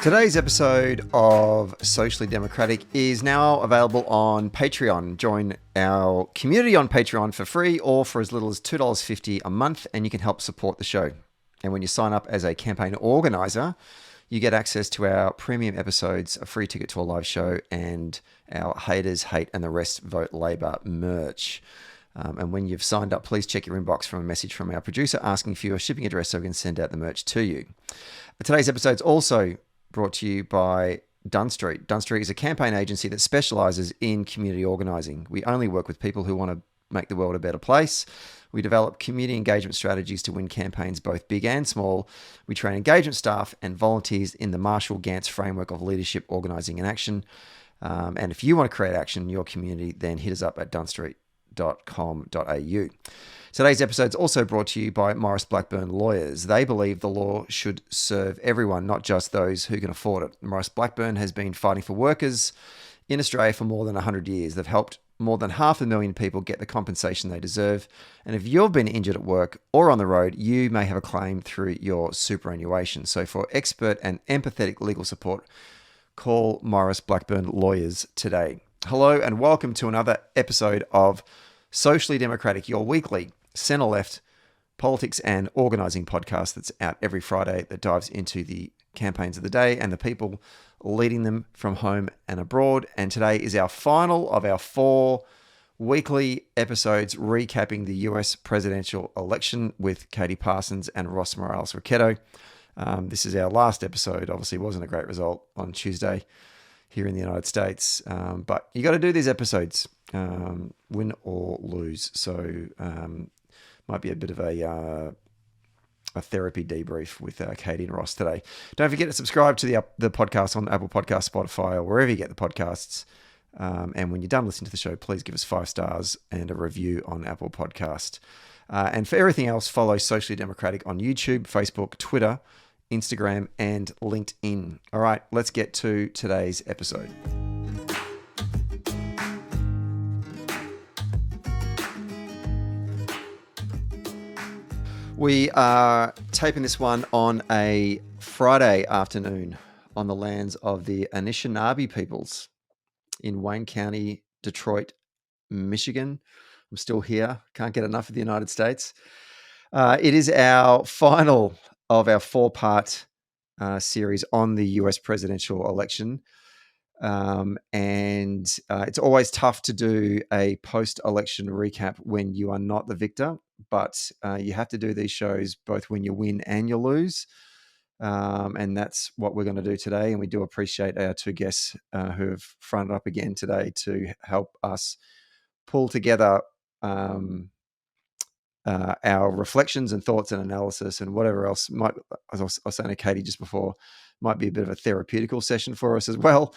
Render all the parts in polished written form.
Today's episode of Socially Democratic is now available on Patreon. Join our community on Patreon for free or for as little as $2.50 a month, and you can help support the show. And when you sign up as a campaign organizer, you get access to our premium episodes, a free ticket to a live show, and our Haters Hate and the Rest Vote Labour merch. And when you've signed up, please check your inbox from a message from our producer asking for your shipping address so we can send out the merch to you. Today's episode is also brought to you by Dunn Street. Dunn Street is a campaign agency that specialises in community organising. We only work with people who want to make the world a better place. We develop community engagement strategies to win campaigns both big and small. We train engagement staff and volunteers in the Marshall Gantz framework of leadership, organising and action. And if you want to create action in your community, then hit us up at dunstreet.com.au. Today's episode is also brought to you by Maurice Blackburn Lawyers. They believe the law should serve everyone, not just those who can afford it. Maurice Blackburn has been fighting for workers in Australia for more than 100 years. They've helped more than 500,000 people get the compensation they deserve. And if you've been injured at work or on the road, you may have a claim through your superannuation. So for expert and empathetic legal support, call Maurice Blackburn Lawyers today. Hello and welcome to another episode of Socially Democratic, your weekly centre-left politics and organising podcast that's out every Friday that dives into the campaigns of the day and the people leading them from home and abroad. And today is our final of our 4 weekly episodes recapping the US presidential election with Katie Parsons and Ross Morales-Rocketto. This is our last episode. Obviously, it wasn't a great result on Tuesday here in the United States, but you got to do these episodes, win or lose. So might be a bit of a therapy debrief with Katie and Ross today. Don't forget to subscribe to the podcast on Apple Podcasts, Spotify, or wherever you get the podcasts. And when you're done listening to the show, please give us 5 stars and a review on Apple Podcast. And for everything else, follow Socially Democratic on YouTube, Facebook, Twitter, Instagram, and LinkedIn. All right, let's get to today's episode. We are taping this one on a Friday afternoon on the lands of the Anishinaabe peoples in Wayne County, Detroit, Michigan. I'm still here. Can't get enough of the United States. It is our final of our 4-part series on the US presidential election. And it's always tough to do a post-election recap when you are not the victor, but you have to do these shows both when you win and you lose. And that's what we're going to do today. And we do appreciate our 2 guests who have fronted up again today to help us pull together our reflections and thoughts and analysis and whatever else might, as I was saying to Katie just before, might be a bit of a therapeutical session for us as well.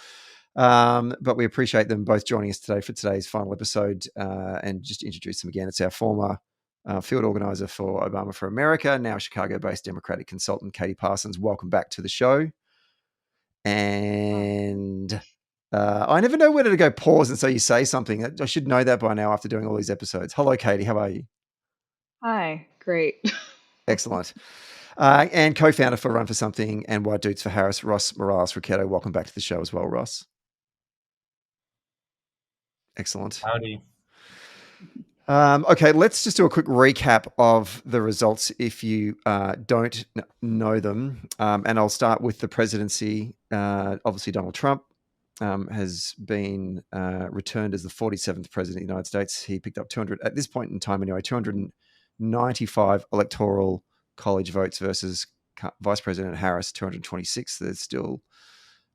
But we appreciate them both joining us today for today's final episode, and just to introduce them again. It's our former field organizer for Obama for America, now Chicago-based Democratic consultant, Katie Parsons. Welcome back to the show. And I never know whether to go pause and so you say something. I should know that by now after doing all these episodes. Hello, Katie. How are you? Hi, great. Excellent. And co-founder for Run for Something and White Dudes for Harris, Ross Morales-Rocketto. Welcome back to the show as well, Ross. Excellent. Howdy. Okay, let's just do a quick recap of the results if you don't know them. And I'll start with the presidency. Obviously, Donald Trump has been returned as the 47th president of the United States. He picked up 200, at this point in time anyway, 295 electoral college votes versus Vice President Harris, 226. There's still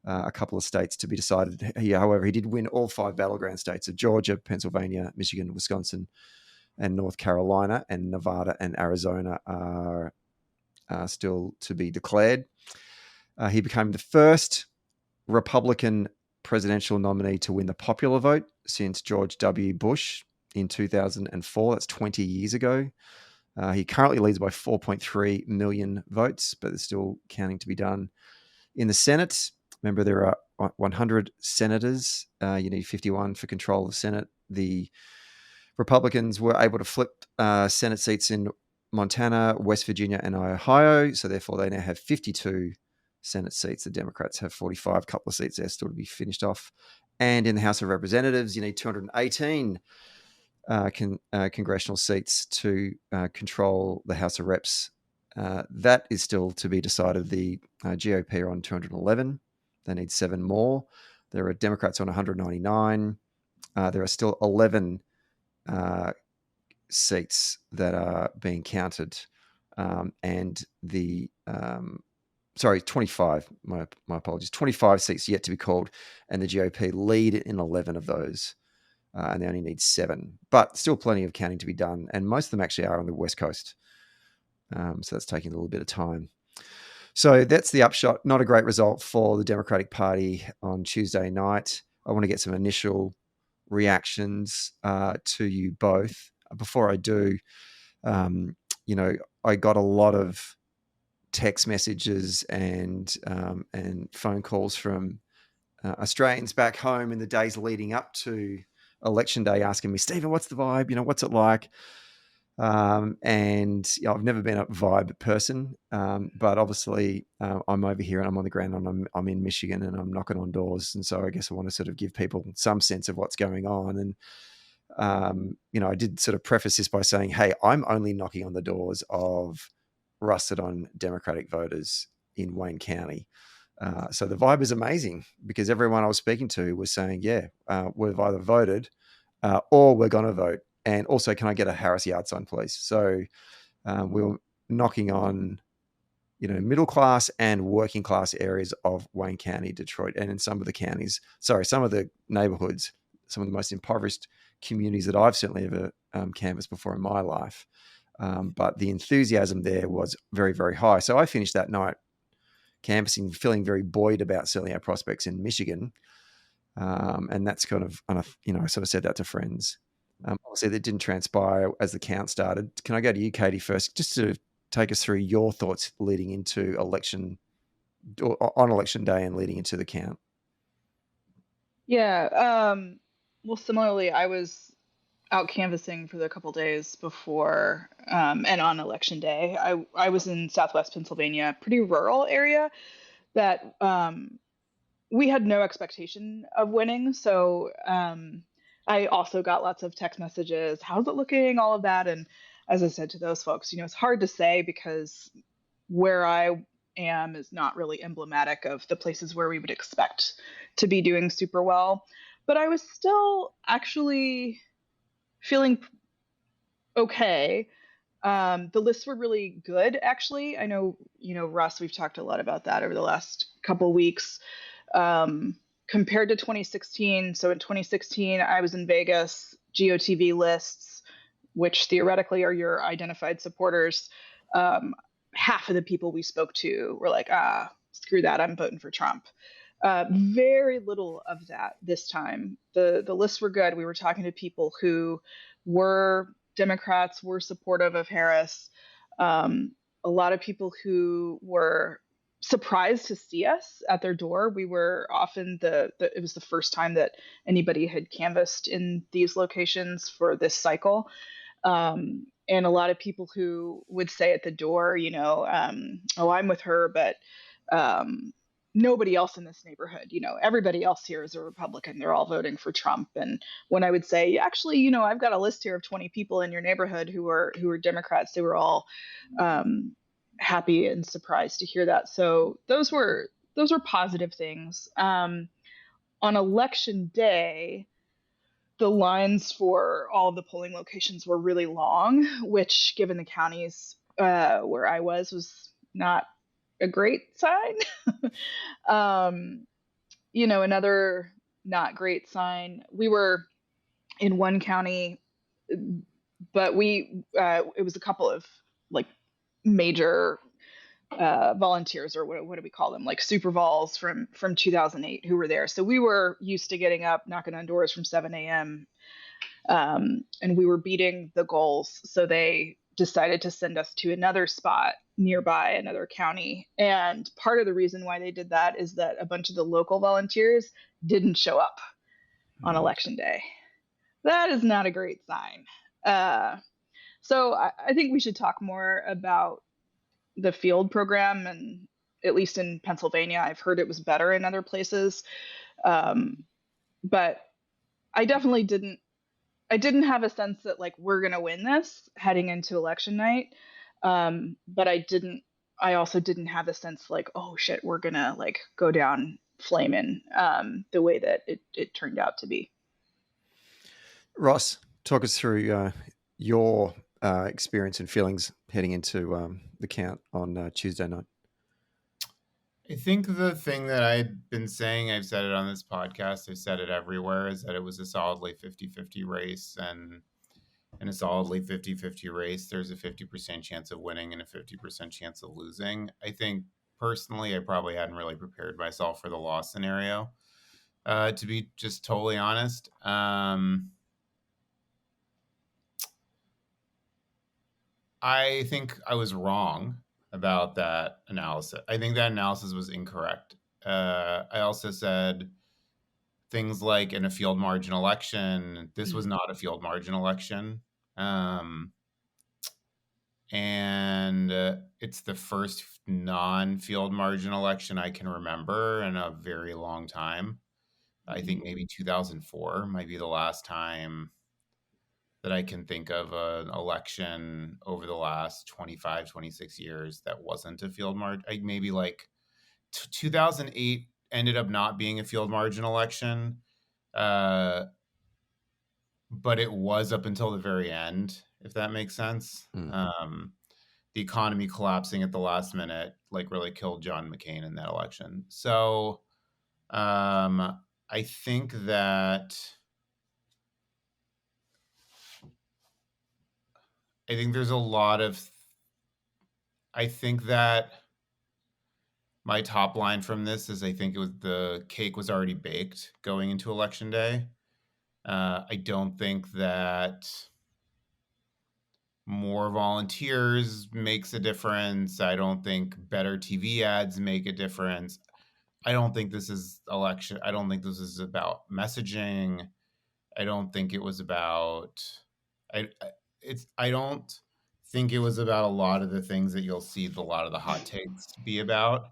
a couple of states to be decided here. However, he did win all 5 battleground states of Georgia, Pennsylvania, Michigan, Wisconsin, and North Carolina, and Nevada and Arizona are still to be declared. He became the first Republican presidential nominee to win the popular vote since George W. Bush in 2004. That's 20 years ago. He currently leads by 4.3 million votes, but there's still counting to be done. In the Senate, remember there are 100 senators. You need 51 for control of the Senate. The Republicans were able to flip Senate seats in Montana, West Virginia, and Ohio. So therefore, they now have 52 Senate seats. The Democrats have 45, a couple of seats there still to be finished off. And in the House of Representatives, you need 218 congressional seats to control the House of Reps. That is still to be decided. The GOP are on 211. They need 7 more. There are Democrats on 199. There are still 11 seats that are being counted. And the 25. My apologies. 25 seats yet to be called, and the GOP lead in 11 of those, and they only need 7. But still plenty of counting to be done, and most of them actually are on the West Coast. So that's taking a little bit of time. So that's the upshot. Not a great result for the Democratic Party on Tuesday night. I want to get some initial reactions to you both. Before I do, I got a lot of text messages and phone calls from Australians back home in the days leading up to Election Day asking me, Stephen, what's the vibe? What's it like? And I've never been a vibe person, but obviously I'm over here and I'm on the ground and I'm in Michigan and I'm knocking on doors. And so I guess I want to sort of give people some sense of what's going on. And, I did sort of preface this by saying, hey, I'm only knocking on the doors of rusted on Democratic voters in Wayne County. So the vibe is amazing because everyone I was speaking to was saying, yeah, we've either voted or we're going to vote. And also, can I get a Harris yard sign, please? So we were knocking on, middle class and working class areas of Wayne County, Detroit, and in some of the neighborhoods, some of the most impoverished communities that I've certainly ever canvassed before in my life. But the enthusiasm there was very, very high. So I finished that night canvassing, feeling very buoyed about certainly our prospects in Michigan. And that's kind of, I sort of said that to friends. Obviously, that didn't transpire as the count started. Can I go to you, Katie, first, just to take us through your thoughts leading into election day and leading into the count? Yeah. Well, similarly, I was out canvassing for the couple days before and on election day. I was in Southwest Pennsylvania, pretty rural area that we had no expectation of winning. So I also got lots of text messages. How's it looking? All of that. And as I said to those folks, it's hard to say because where I am is not really emblematic of the places where we would expect to be doing super well. But I was still actually feeling okay. The lists were really good, actually. I know, Russ, we've talked a lot about that over the last couple weeks. Compared to 2016, so in 2016, I was in Vegas, GOTV lists, which theoretically are your identified supporters. Half of the people we spoke to were like, screw that, I'm voting for Trump. Very little of that this time. The lists were good. We were talking to people who were Democrats, were supportive of Harris. A lot of people who were surprised to see us at their door. We were often it was the first time that anybody had canvassed in these locations for this cycle. And a lot of people who would say at the door, oh, I'm with her, but nobody else in this neighborhood, everybody else here is a Republican. They're all voting for Trump. And when I would say, actually, I've got a list here of 20 people in your neighborhood who are Democrats, they were all happy and surprised to hear that. So those were positive things. On election day, the lines for all of the polling locations were really long, which, given the counties where I was not a great sign. Another not great sign. We were in one county, but it was a couple of like major volunteers, or what do we call them, like super vols from 2008 who were there. So we were used to getting up, knocking on doors from 7 a.m. And we were beating the goals. So they decided to send us to another spot nearby, another county. And part of the reason why they did that is that a bunch of the local volunteers didn't show up on election day. That is not a great sign. So I think we should talk more about the field program at least in Pennsylvania. I've heard it was better in other places. Um, but I definitely didn't have a sense that like we're gonna win this heading into election night. But I also didn't have a sense like, oh shit, we're gonna like go down flaming the way that it turned out to be. Ross, talk us through your experience and feelings heading into the count on Tuesday night. I think the thing that I've been saying, I've said it on this podcast, I've said it everywhere, is that it was a solidly 50-50 race. And in a solidly 50-50 race, there's a 50% chance of winning and a 50% chance of losing. I think personally, I probably hadn't really prepared myself for the loss scenario, to be just totally honest. I think I was wrong about that analysis. I think that analysis was incorrect. I also said things like in a field margin election, this was not a field margin election. And it's the first non-field margin election I can remember in a very long time. I think maybe 2004 might be the last time that I can think of an election over the last 25, 26 years that wasn't a field margin. Maybe like 2008 ended up not being a field margin election, but it was up until the very end, if that makes sense. The economy collapsing at the last minute like really killed John McCain in that election. So I think there's a lot of I think that my top line from this is I think it was the cake was already baked going into election day. I don't think that more volunteers makes a difference. I don't think better TV ads make a difference. I don't think this is election. I don't think this is about messaging. I don't think it was about. I don't think it was about a lot of the things that you'll see a lot of the hot takes be about.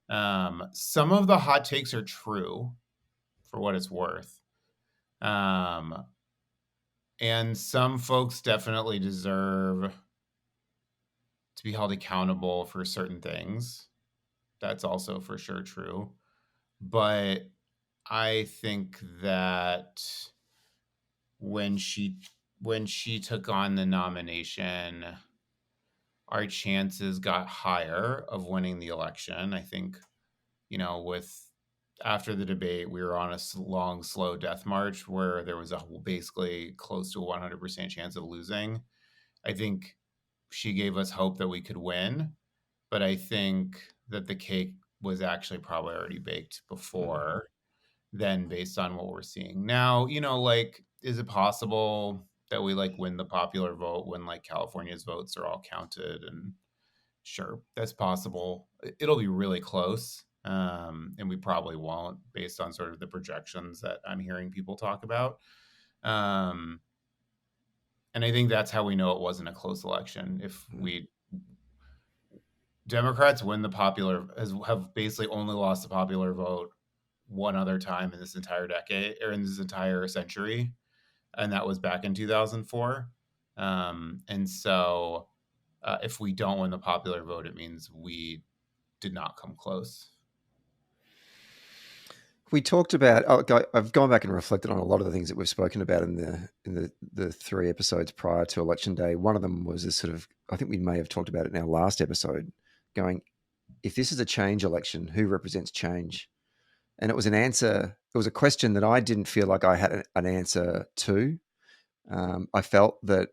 Some of the hot takes are true, for what it's worth. And some folks definitely deserve to be held accountable for certain things. That's also for sure true. But I think that when she took on the nomination, our chances got higher of winning the election. I think, with after the debate, we were on a long, slow death march where there was a basically close to a 100% chance of losing. I think she gave us hope that we could win, but I think that the cake was actually probably already baked before then based on what we're seeing. Now, like, is it possible that we like win the popular vote when like California's votes are all counted? And sure, that's possible. It'll be really close. And we probably won't based on sort of the projections that I'm hearing people talk about. And I think that's how we know it wasn't a close election. If Democrats win the popular, have basically only lost the popular vote one other time in this entire decade or in this entire century, and that was back in 2004. And so if we don't win the popular vote, it means we did not come close. We talked about. I've gone back and reflected on a lot of the things that we've spoken about in the 3 episodes prior to election day. One of them was this sort of. I think we may have talked about it in our last episode. Going, if this is a change election, who represents change? And it was an answer. It was a question that I didn't feel like I had an answer to. I felt that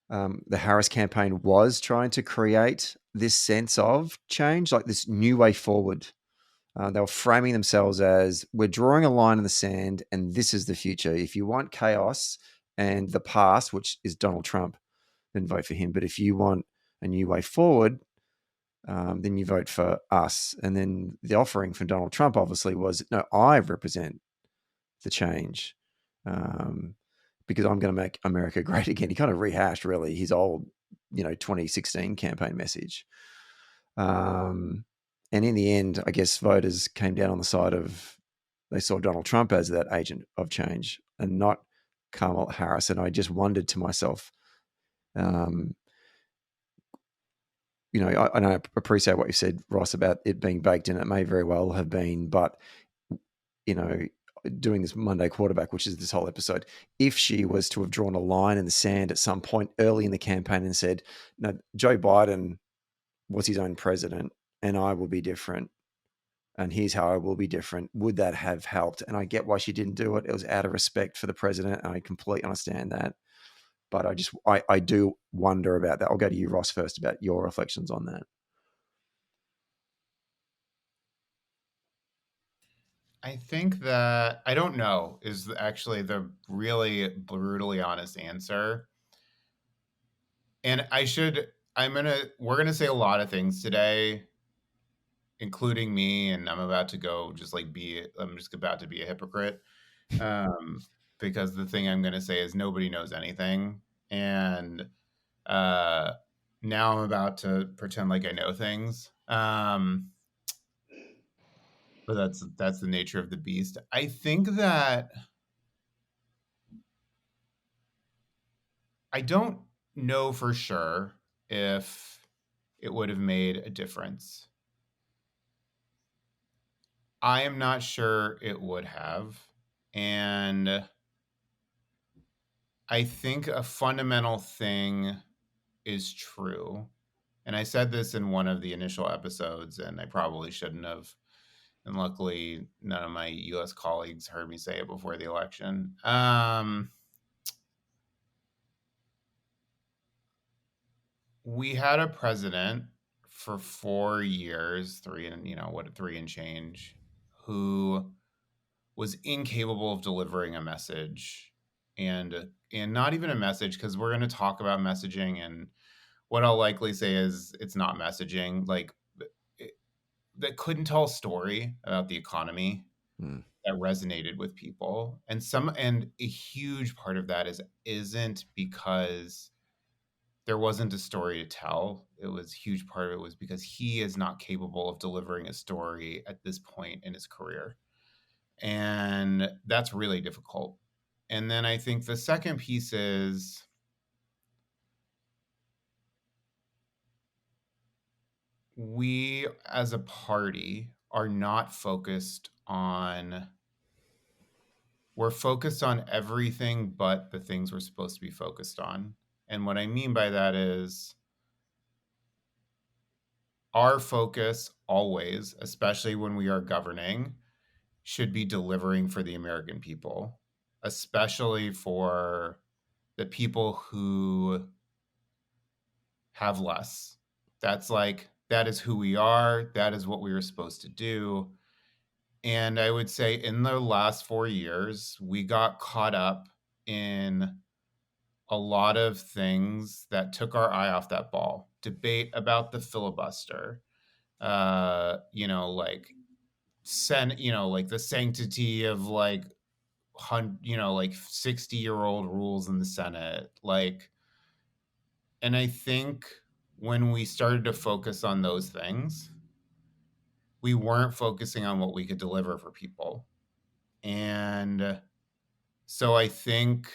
the Harris campaign was trying to create this sense of change, like this new way forward. They were framing themselves as, we're drawing a line in the sand and this is the future. If you want chaos and the past, which is Donald Trump, then vote for him. But if you want a new way forward, then you vote for us. And then the offering from Donald Trump obviously was, no, I represent the change because I'm going to make America great again. He kind of rehashed really his old, 2016 campaign message. And in the end, I guess voters came down on the side of, they saw Donald Trump as that agent of change and not Kamala Harris. And I just wondered to myself, and I appreciate what you said, Ross, about it being baked in. It may very well have been, but, doing this Monday quarterback, which is this whole episode, if she was to have drawn a line in the sand at some point early in the campaign and said, no, Joe Biden was his own president and I will be different, and here's how I will be different, would that have helped? And I get why she didn't do it. It was out of respect for the president, and I completely understand that. But I do wonder about that. I'll go to you, Ross, first, about your reflections on that. I think that I don't know is actually the really brutally honest answer. And we're gonna say a lot of things today, including me, and I'm about to go I'm just about to be a hypocrite. Because the thing I'm gonna say is nobody knows anything. And now I'm about to pretend like I know things. But that's the nature of the beast. I think that I don't know for sure if it would have made a difference. I am not sure it would have. And I think a fundamental thing is true. And I said this in one of the initial episodes, and I probably shouldn't have. And luckily, none of my US colleagues heard me say it before the election. We had a president for 4 years, three and change, who was incapable of delivering a message, and not even a message, because we're going to talk about messaging, and what I'll likely say is it's not messaging, that couldn't tell a story about the economy that resonated with people. And a huge part of that isn't because there wasn't a story to tell. It was a huge part of it was because he is not capable of delivering a story at this point in his career. And that's really difficult. And then I think the second piece is we as a party are not focused on, we're focused on everything but the things we're supposed to be focused on. And what I mean by that is our focus always, especially when we are governing, should be delivering for the American people, especially for the people who have less. That is who we are. That is what we were supposed to do. And I would say in the last 4 years, we got caught up in a lot of things that took our eye off that ball. Debate about the filibuster, like the sanctity of 60-year-old rules in the Senate. And I think when we started to focus on those things, we weren't focusing on what we could deliver for people. And so I think,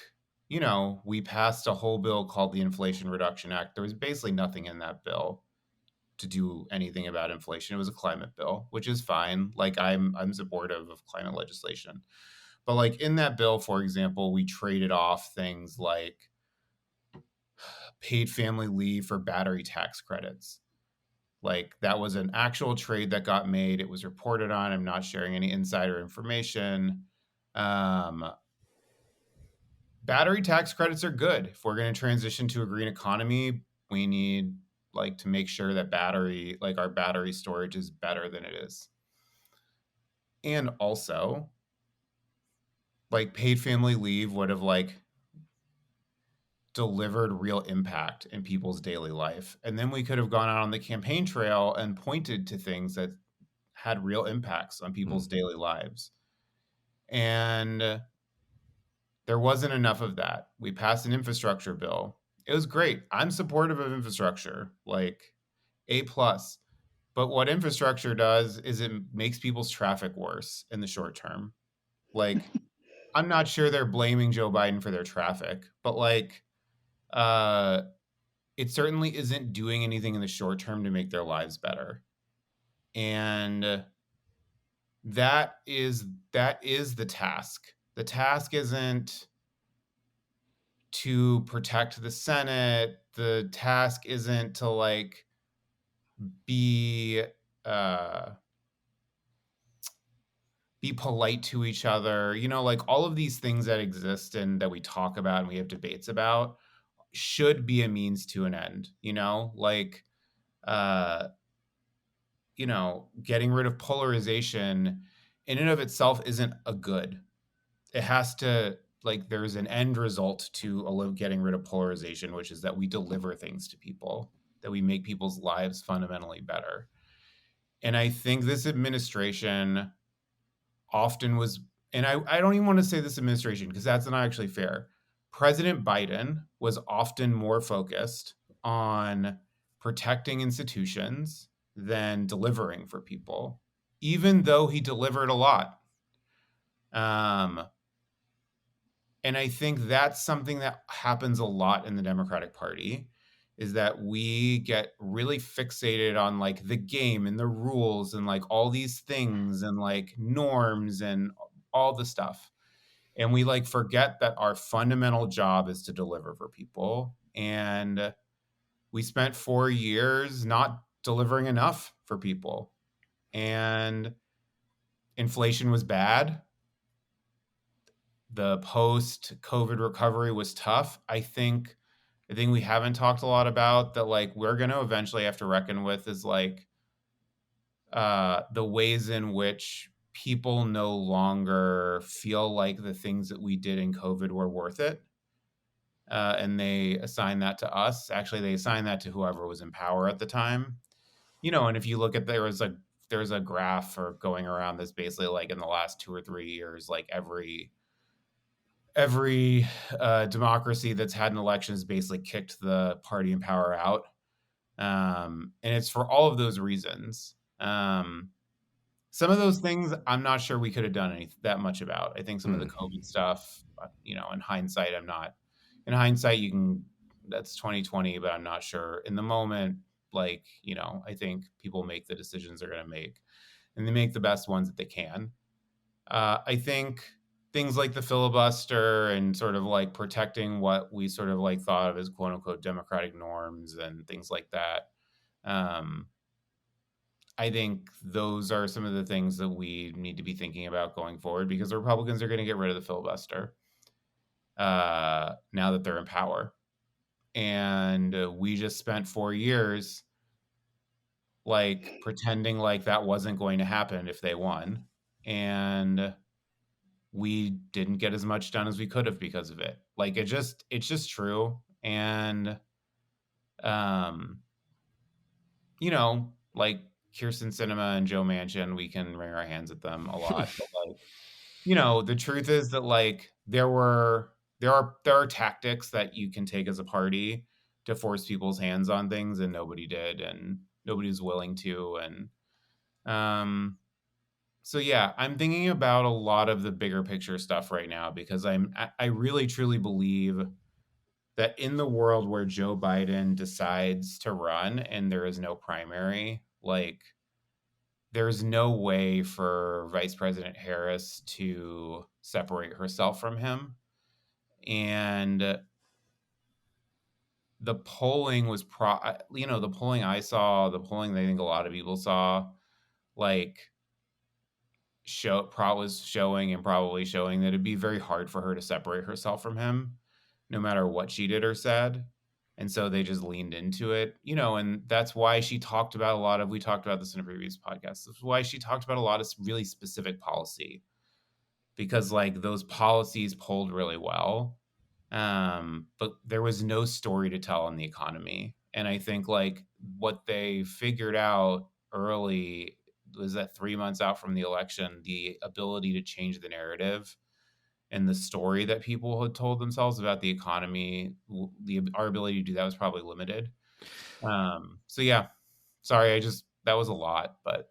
we passed a whole bill called the Inflation Reduction Act. There was basically nothing in that bill to do anything about inflation. It was a climate bill, which is fine. I'm supportive of climate legislation. But in that bill, for example, we traded off things like paid family leave for battery tax credits. That was an actual trade that got made. It was reported on. I'm not sharing any insider information. Battery tax credits are good. If we're going to transition to a green economy, we need to make sure that our battery storage is better than it is. And also, paid family leave would have delivered real impact in people's daily life. And then we could have gone out on the campaign trail and pointed to things that had real impacts on people's daily lives. And there wasn't enough of that. We passed an infrastructure bill. It was great. I'm supportive of infrastructure, A+. But what infrastructure does is it makes people's traffic worse in the short term. Like, I'm not sure they're blaming Joe Biden for their traffic, but like, uh, it certainly isn't doing anything in the short term to make their lives better. And that is the task. The task isn't to protect the Senate. The task isn't to like be uh be polite to each other. You know, like all of these things that exist and that we talk about and we have debates about should be a means to an end, you know? Like uh getting rid of polarization in and of itself isn't a good. It has to, like, there's an end result to getting rid of polarization, which is that we deliver things to people, that we make people's lives fundamentally better. And I think this administration often was, and I don't even want to say this administration because that's not actually fair. President Biden was often more focused on protecting institutions than delivering for people, even though he delivered a lot. And I think that's something that happens a lot in the Democratic Party, is that we get really fixated on like the game and the rules and like all these things and like norms and all the stuff. And we like forget that our fundamental job is to deliver for people. And we spent 4 years not delivering enough for people. And inflation was bad. The post-COVID recovery was tough. I think we haven't talked a lot about that, like, we're going to eventually have to reckon with is like the ways in which people no longer feel like the things that we did in COVID were worth it. And they assign that to us. Actually, they assign that to whoever was in power at the time. And if you look at, there's a graph or going around that's basically like in the last 2 or 3 years, like every democracy that's had an election has basically kicked the party in power out. And it's for all of those reasons. Some of those things I'm not sure we could have done that much about. I think some of the COVID stuff, in hindsight, that's 2020, but I'm not sure in the moment. Like, I think people make the decisions they're going to make and they make the best ones that they can. I think things like the filibuster and sort of like protecting what we sort of like thought of as quote unquote democratic norms and things like that. I think those are some of the things that we need to be thinking about going forward, because the Republicans are going to get rid of the filibuster now that they're in power. And we just spent 4 years like pretending like that wasn't going to happen if they won. And we didn't get as much done as we could have because of it. Like it's just true. And like Kirsten Sinema and Joe Manchin, we can wring our hands at them a lot. But like, the truth is that like there are tactics that you can take as a party to force people's hands on things, and nobody did, and nobody was willing to. And so yeah, I'm thinking about a lot of the bigger picture stuff right now, because I really truly believe that in the world where Joe Biden decides to run and there is no primary, like there's no way for Vice President Harris to separate herself from him. And the polling was the polling I saw, the polling that I think a lot of people saw, like was showing and probably showing that it'd be very hard for her to separate herself from him, no matter what she did or said. And so they just leaned into it, and that's why she talked about we talked about this in a previous podcast. That's why she talked about a lot of really specific policy, because like those policies polled really well. But there was no story to tell on the economy. And I think like what they figured out early was that 3 months out from the election, the ability to change the narrative and the story that people had told themselves about the economy, our ability to do that was probably limited. So yeah, sorry, that was a lot, but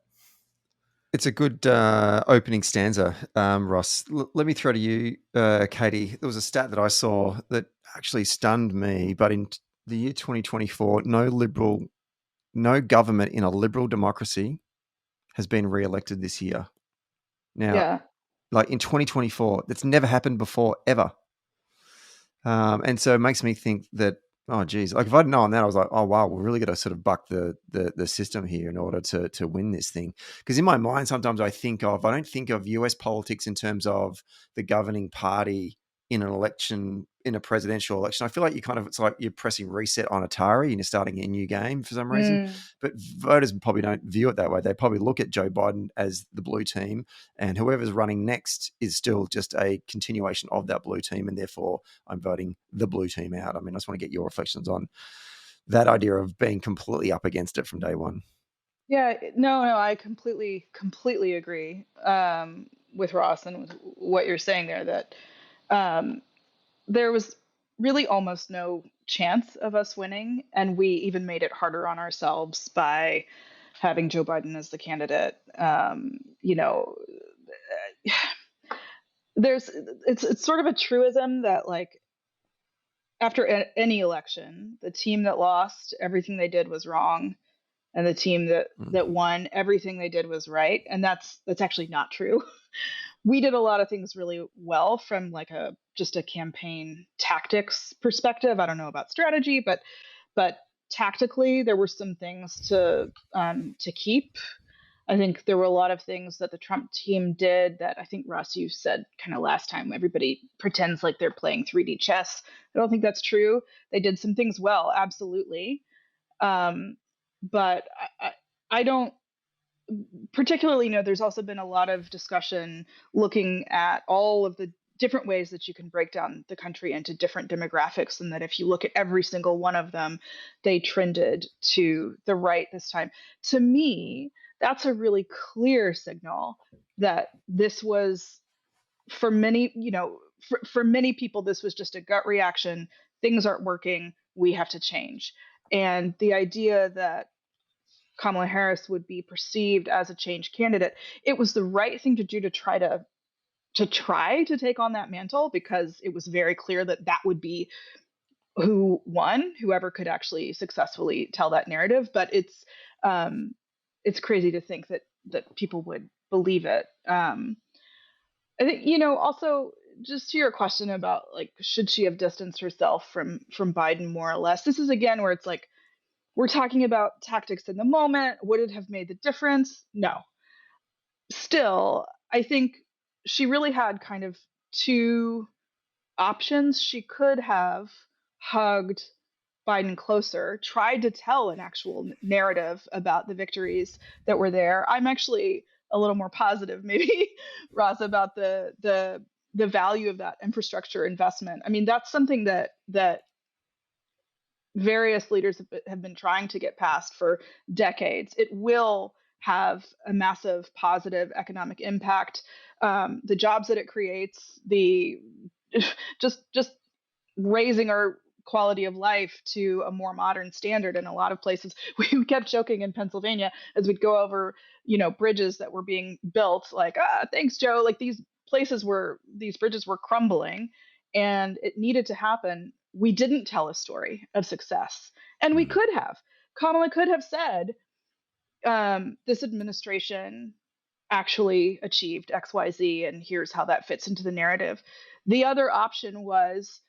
It's a good opening stanza, Ross. Let me throw to you, Katie. There was a stat that I saw that actually stunned me, but in the year 2024, no government in a liberal democracy has been re-elected this year. Now, Yeah. like in 2024, that's never happened before, ever. And so it makes me think that, oh, geez, like if I'd known that, I was like, oh, wow, we're really got to sort of buck the system here in order to win this thing. Because in my mind, sometimes I don't think of US politics in terms of the governing party in an election, in a presidential election. I feel like it's like you're pressing reset on Atari and you're starting a new game for some reason. Mm. But voters probably don't view it that way. They probably look at Joe Biden as the blue team, and whoever's running next is still just a continuation of that blue team, and therefore I'm voting the blue team out. I mean, I just want to get your reflections on that idea of being completely up against it from day one. Yeah, no, I completely agree with Ross and with what you're saying there, that um, there was really almost no chance of us winning, and we even made it harder on ourselves by having Joe Biden as the candidate. There's it's sort of a truism that, like, after any election, the team that lost, everything they did was wrong, and the team that won, everything they did was right, and that's actually not true. We did a lot of things really well from like a campaign tactics perspective. I don't know about strategy, but tactically there were some things to keep. I think there were a lot of things that the Trump team did that I think, Russ, you said kind of last time, everybody pretends like they're playing 3D chess. I don't think that's true. They did some things well, absolutely. But I don't particularly know. There's also been a lot of discussion looking at all of the different ways that you can break down the country into different demographics, and that if you look at every single one of them, they trended to the right this time. To me, that's a really clear signal that this was, for many, for many people, this was just a gut reaction. Things aren't working. We have to change. And the idea that Kamala Harris would be perceived as a change candidate, it was the right thing to do to try to take on that mantle, because it was very clear that that would be who won, whoever could actually successfully tell that narrative. But it's crazy to think that people would believe it. I think, also, just to your question about, like, should she have distanced herself from Biden more or less, this is again where it's like, we're talking about tactics in the moment. Would it have made the difference? No. Still, I think she really had kind of two options. She could have hugged Biden closer, tried to tell an actual narrative about the victories that were there. I'm actually a little more positive, maybe, Ross, about the value of that infrastructure investment. I mean, that's something that various leaders have been trying to get past for decades. It will have a massive positive economic impact. The jobs that it creates, the just raising our quality of life to a more modern standard in a lot of places. We kept joking in Pennsylvania as we'd go over, bridges that were being built, like, thanks, Joe. Like, these bridges were crumbling, and it needed to happen. We didn't tell a story of success, and we could have. Kamala could have said, this administration actually achieved XYZ, and here's how that fits into the narrative. The other option was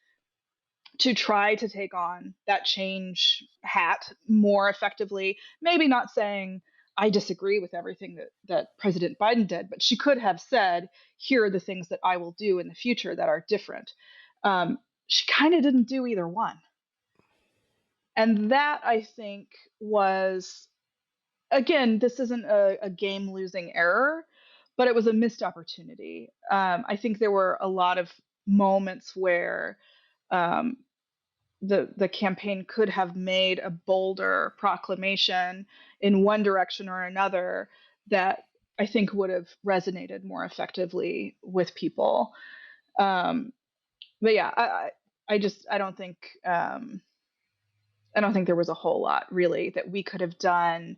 to try to take on that change hat more effectively, maybe not saying, I disagree with everything that President Biden did, but she could have said, here are the things that I will do in the future that are different. She kind of didn't do either one. And that, I think, was, again, this isn't a game losing error, but it was a missed opportunity. I think there were a lot of moments where um, the campaign could have made a bolder proclamation in one direction or another that I think would have resonated more effectively with people. But yeah, I don't think I don't think there was a whole lot really that we could have done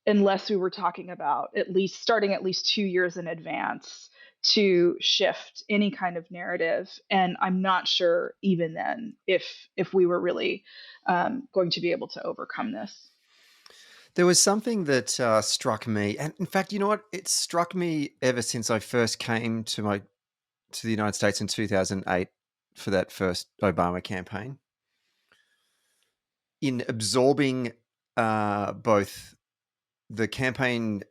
unless we were talking about starting at least 2 years in advance to shift any kind of narrative. And I'm not sure even then if we were really going to be able to overcome this. There was something that struck me, and in fact, you know what? It struck me ever since I first came to the United States in 2008 for that first Obama campaign. In absorbing both the campaign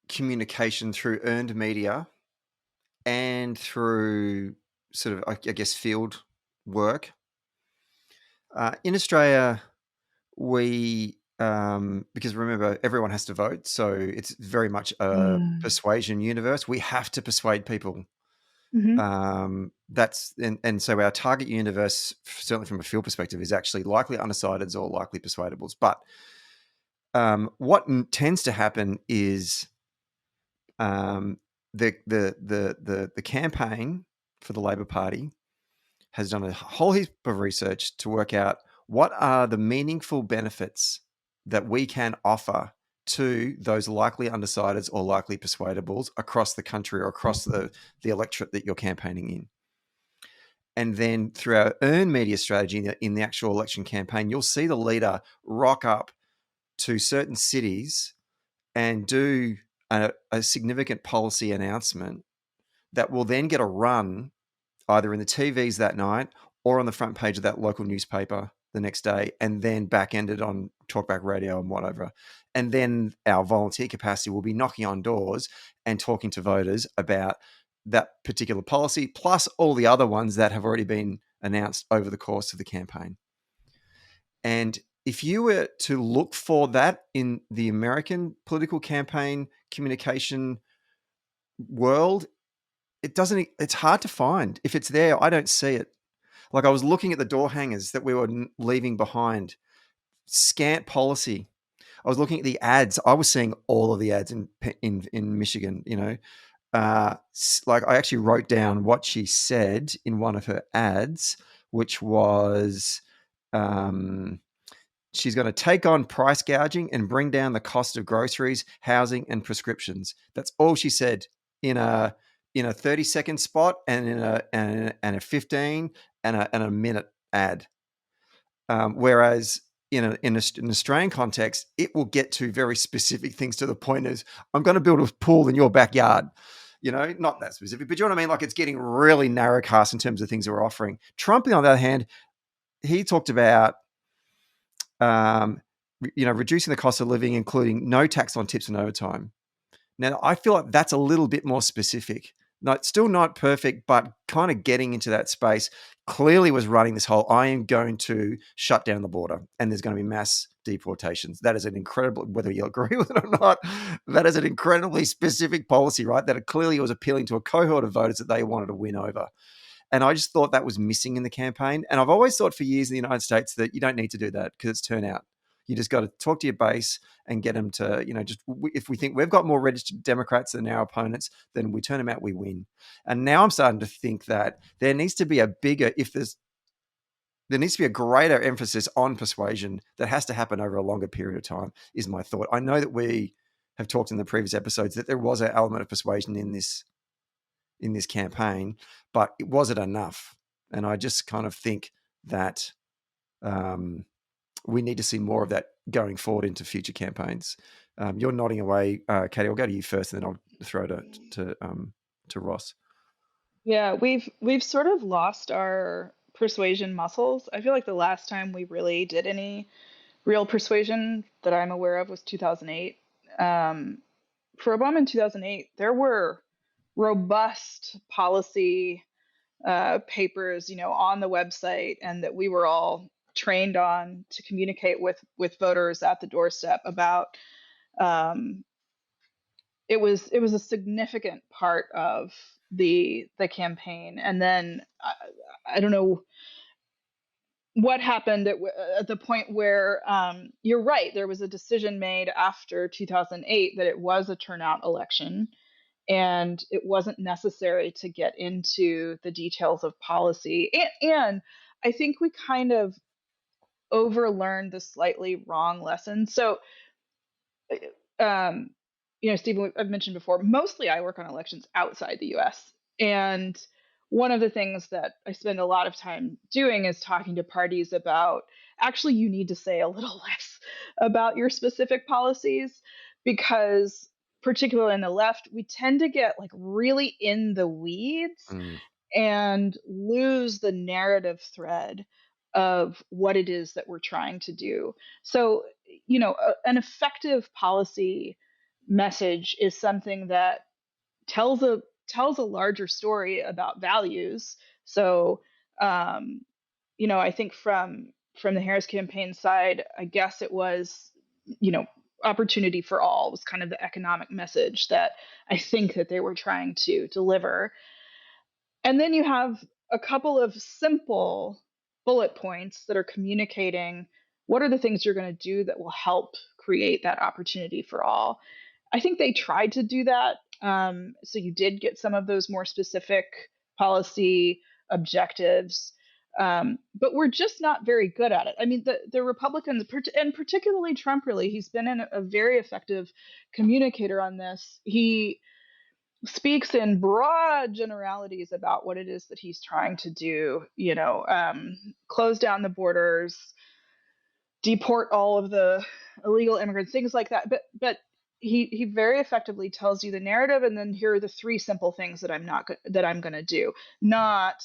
communication through earned media and through sort of, I guess, field work. In Australia, we, because remember, everyone has to vote, so it's very much a persuasion universe. We have to persuade people. That's and so our target universe, certainly from a field perspective, is actually likely undecideds or likely persuadables. But what tends to happen is the campaign for the Labor Party has done a whole heap of research to work out what are the meaningful benefits that we can offer to those likely undecideds or likely persuadables across the country or across the electorate that you're campaigning in. And then through our earned media strategy in the actual election campaign, you'll see the leader rock up to certain cities and do a significant policy announcement that will then get a run either in the TVs that night or on the front page of that local newspaper the next day, and then back-ended on talkback radio and whatever. And then our volunteer capacity will be knocking on doors and talking to voters about that particular policy, plus all the other ones that have already been announced over the course of the campaign. And if you were to look for that in the American political campaign communication world, it's hard to find. If it's there, I don't see it. Like, I was looking at the door hangers that we were leaving behind. Scant policy. I was looking at the ads. I was seeing all of the ads in Michigan, you know. Like, I actually wrote down what she said in one of her ads, which was she's going to take on price gouging and bring down the cost of groceries, housing, and prescriptions. That's all she said in a 30-second spot and in a 15 and a minute ad. Whereas in an Australian context, it will get to very specific things to the point of, I'm going to build a pool in your backyard. You know, not that specific, but you know what I mean? Like, it's getting really narrow cast in terms of things that we're offering. Trump, on the other hand, he talked about reducing the cost of living, including no tax on tips and overtime. Now, I feel like that's a little bit more specific. Still not perfect, but kind of getting into that space. Clearly was running this whole, I am going to shut down the border and there's going to be mass deportations. That is an incredible, whether you agree with it or not, that is an incredibly specific policy, right? That clearly was appealing to a cohort of voters that they wanted to win over. And I just thought that was missing in the campaign. And I've always thought for years in the United States that you don't need to do that because it's turnout. You just got to talk to your base and get them to, just if we think we've got more registered Democrats than our opponents, then we turn them out, we win. And now I'm starting to think that there needs to be there needs to be a greater emphasis on persuasion that has to happen over a longer period of time, is my thought. I know that we have talked in the previous episodes that there was an element of persuasion in this campaign, but was it enough? And I just kind of think that we need to see more of that going forward into future campaigns. You're nodding away, Katie. I'll go to you first, and then I'll throw to Ross. Yeah, we've sort of lost our persuasion muscles. I feel like the last time we really did any real persuasion that I'm aware of was 2008. For Obama in 2008, there were robust policy papers, on the website, and that we were all trained on to communicate with voters at the doorstep about. It was a significant part of the campaign, and then I don't know what happened at the point where you're right, there was a decision made after 2008 that it was a turnout election and it wasn't necessary to get into the details of policy. And I think we kind of overlearned the slightly wrong lesson. So Stephen, I've mentioned before, mostly I work on elections outside the US. And one of the things that I spend a lot of time doing is talking to parties about actually, you need to say a little less about your specific policies because, particularly in the left, we tend to get like really in the weeds Mm. and lose the narrative thread of what it is that we're trying to do. So, an effective policy message is something that tells a larger story about values. So, um, I think from the Harris campaign side, I guess it was, opportunity for all was kind of the economic message that I think that they were trying to deliver. And then you have a couple of simple bullet points that are communicating what are the things you're going to do that will help create that opportunity for all. I think they tried to do that. So you did get some of those more specific policy objectives, but we're just not very good at it. I mean, the Republicans, and particularly Trump, really, he's been a very effective communicator on this. He speaks in broad generalities about what it is that he's trying to do, close down the borders, deport all of the illegal immigrants, things like that. But he very effectively tells you the narrative, and then here are the three simple things that I'm going to do, not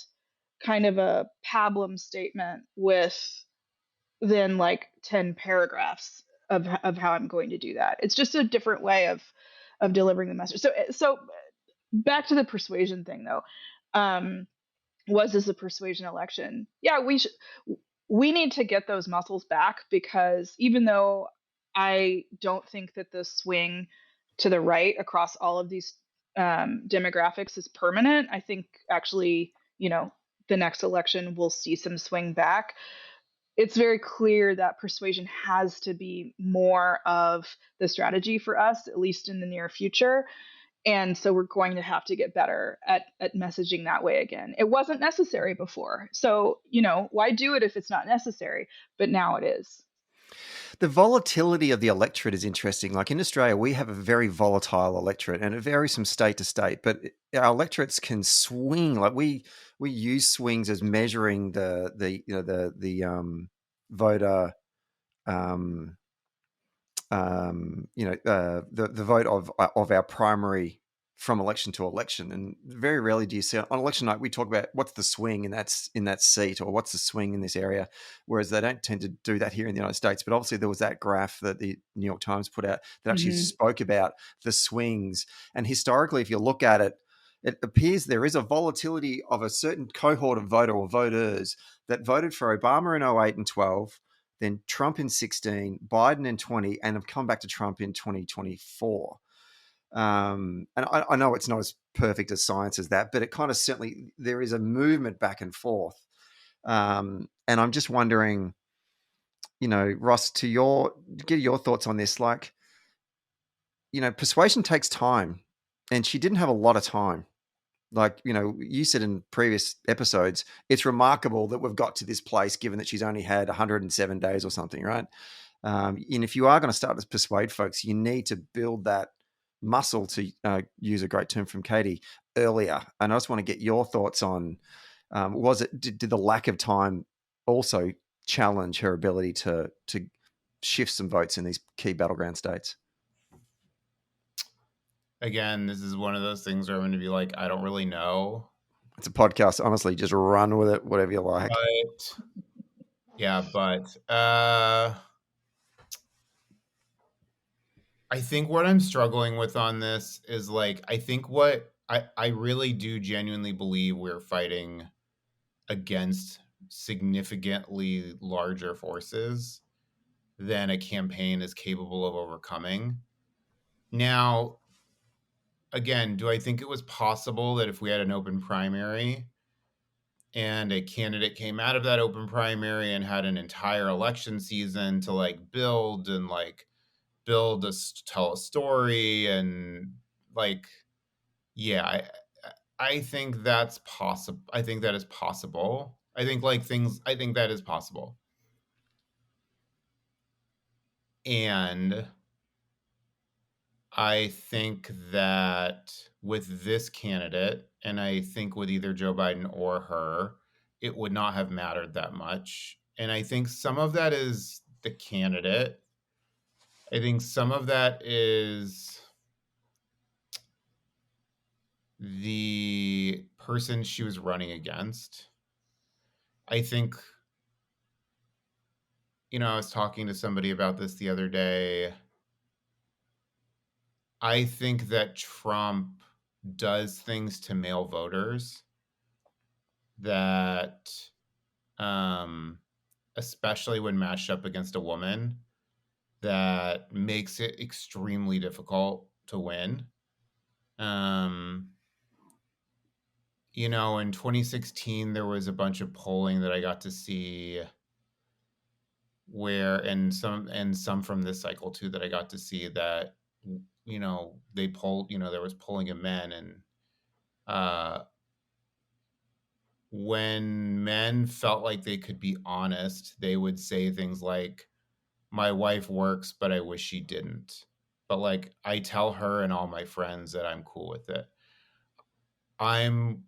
kind of a pablum statement with then like 10 paragraphs of how I'm going to do that. It's just a different way of delivering the message. So back to the persuasion thing though. Was this a persuasion election? Yeah, we need to get those muscles back, because even though I don't think that the swing to the right across all of these demographics is permanent, I think actually, the next election we'll see some swing back. It's very clear that persuasion has to be more of the strategy for us, at least in the near future. And so we're going to have to get better at messaging that way again. It wasn't necessary before. So, why do it if it's not necessary? But now it is. The volatility of the electorate is interesting. Like in Australia, we have a very volatile electorate, and it varies from state to state. But our electorates can swing. Like we use swings as measuring the voter the vote of our primary from election to election. And very rarely do you see on election night we talk about what's the swing in that seat, or what's the swing in this area, whereas they don't tend to do that here in the United States. But obviously there was that graph that the New York Times put out that actually spoke about the swings. And historically, if you look at it, it appears there is a volatility of a certain cohort of voter or voters that voted for Obama in 08 and 12, then Trump in 16, Biden in 20, and have come back to Trump in 2024. And I know it's not as perfect as science as that, but it kind of certainly, there is a movement back and forth. And I'm just wondering, Ross, get your thoughts on this. Like, persuasion takes time, and she didn't have a lot of time. Like, you said in previous episodes, it's remarkable that we've got to this place, given that she's only had 107 days or something, right? And if you are going to start to persuade folks, you need to build that muscle, to use a great term from Katie earlier. And I just want to get your thoughts on, did the lack of time also challenge her ability to shift some votes in these key battleground states? Again, this is one of those things where I'm going to be like, I don't really know. It's a podcast. Honestly, just run with it, whatever you like. But I think what I'm struggling with on this is like, I think what I really do genuinely believe we're fighting against significantly larger forces than a campaign is capable of overcoming. Now, again, do I think it was possible that if we had an open primary and a candidate came out of that open primary and had an entire election season to like build and like tell a story and like, yeah, I think that's possible. I think that is possible. I think that is possible. And I think that with this candidate, and I think with either Joe Biden or her, it would not have mattered that much. And I think some of that is the candidate. I think some of that is the person she was running against. I think, I was talking to somebody about this the other day. I think that Trump does things to male voters that, um, especially when matched up against a woman, that makes it extremely difficult to win. Um, in 2016, there was a bunch of polling that I got to see where, and some from this cycle too, that I got to see that, they polled, there was polling of men, and uh, when men felt like they could be honest, they would say things like, my wife works, but I wish she didn't. But like, I tell her and all my friends that I'm cool with it. I'm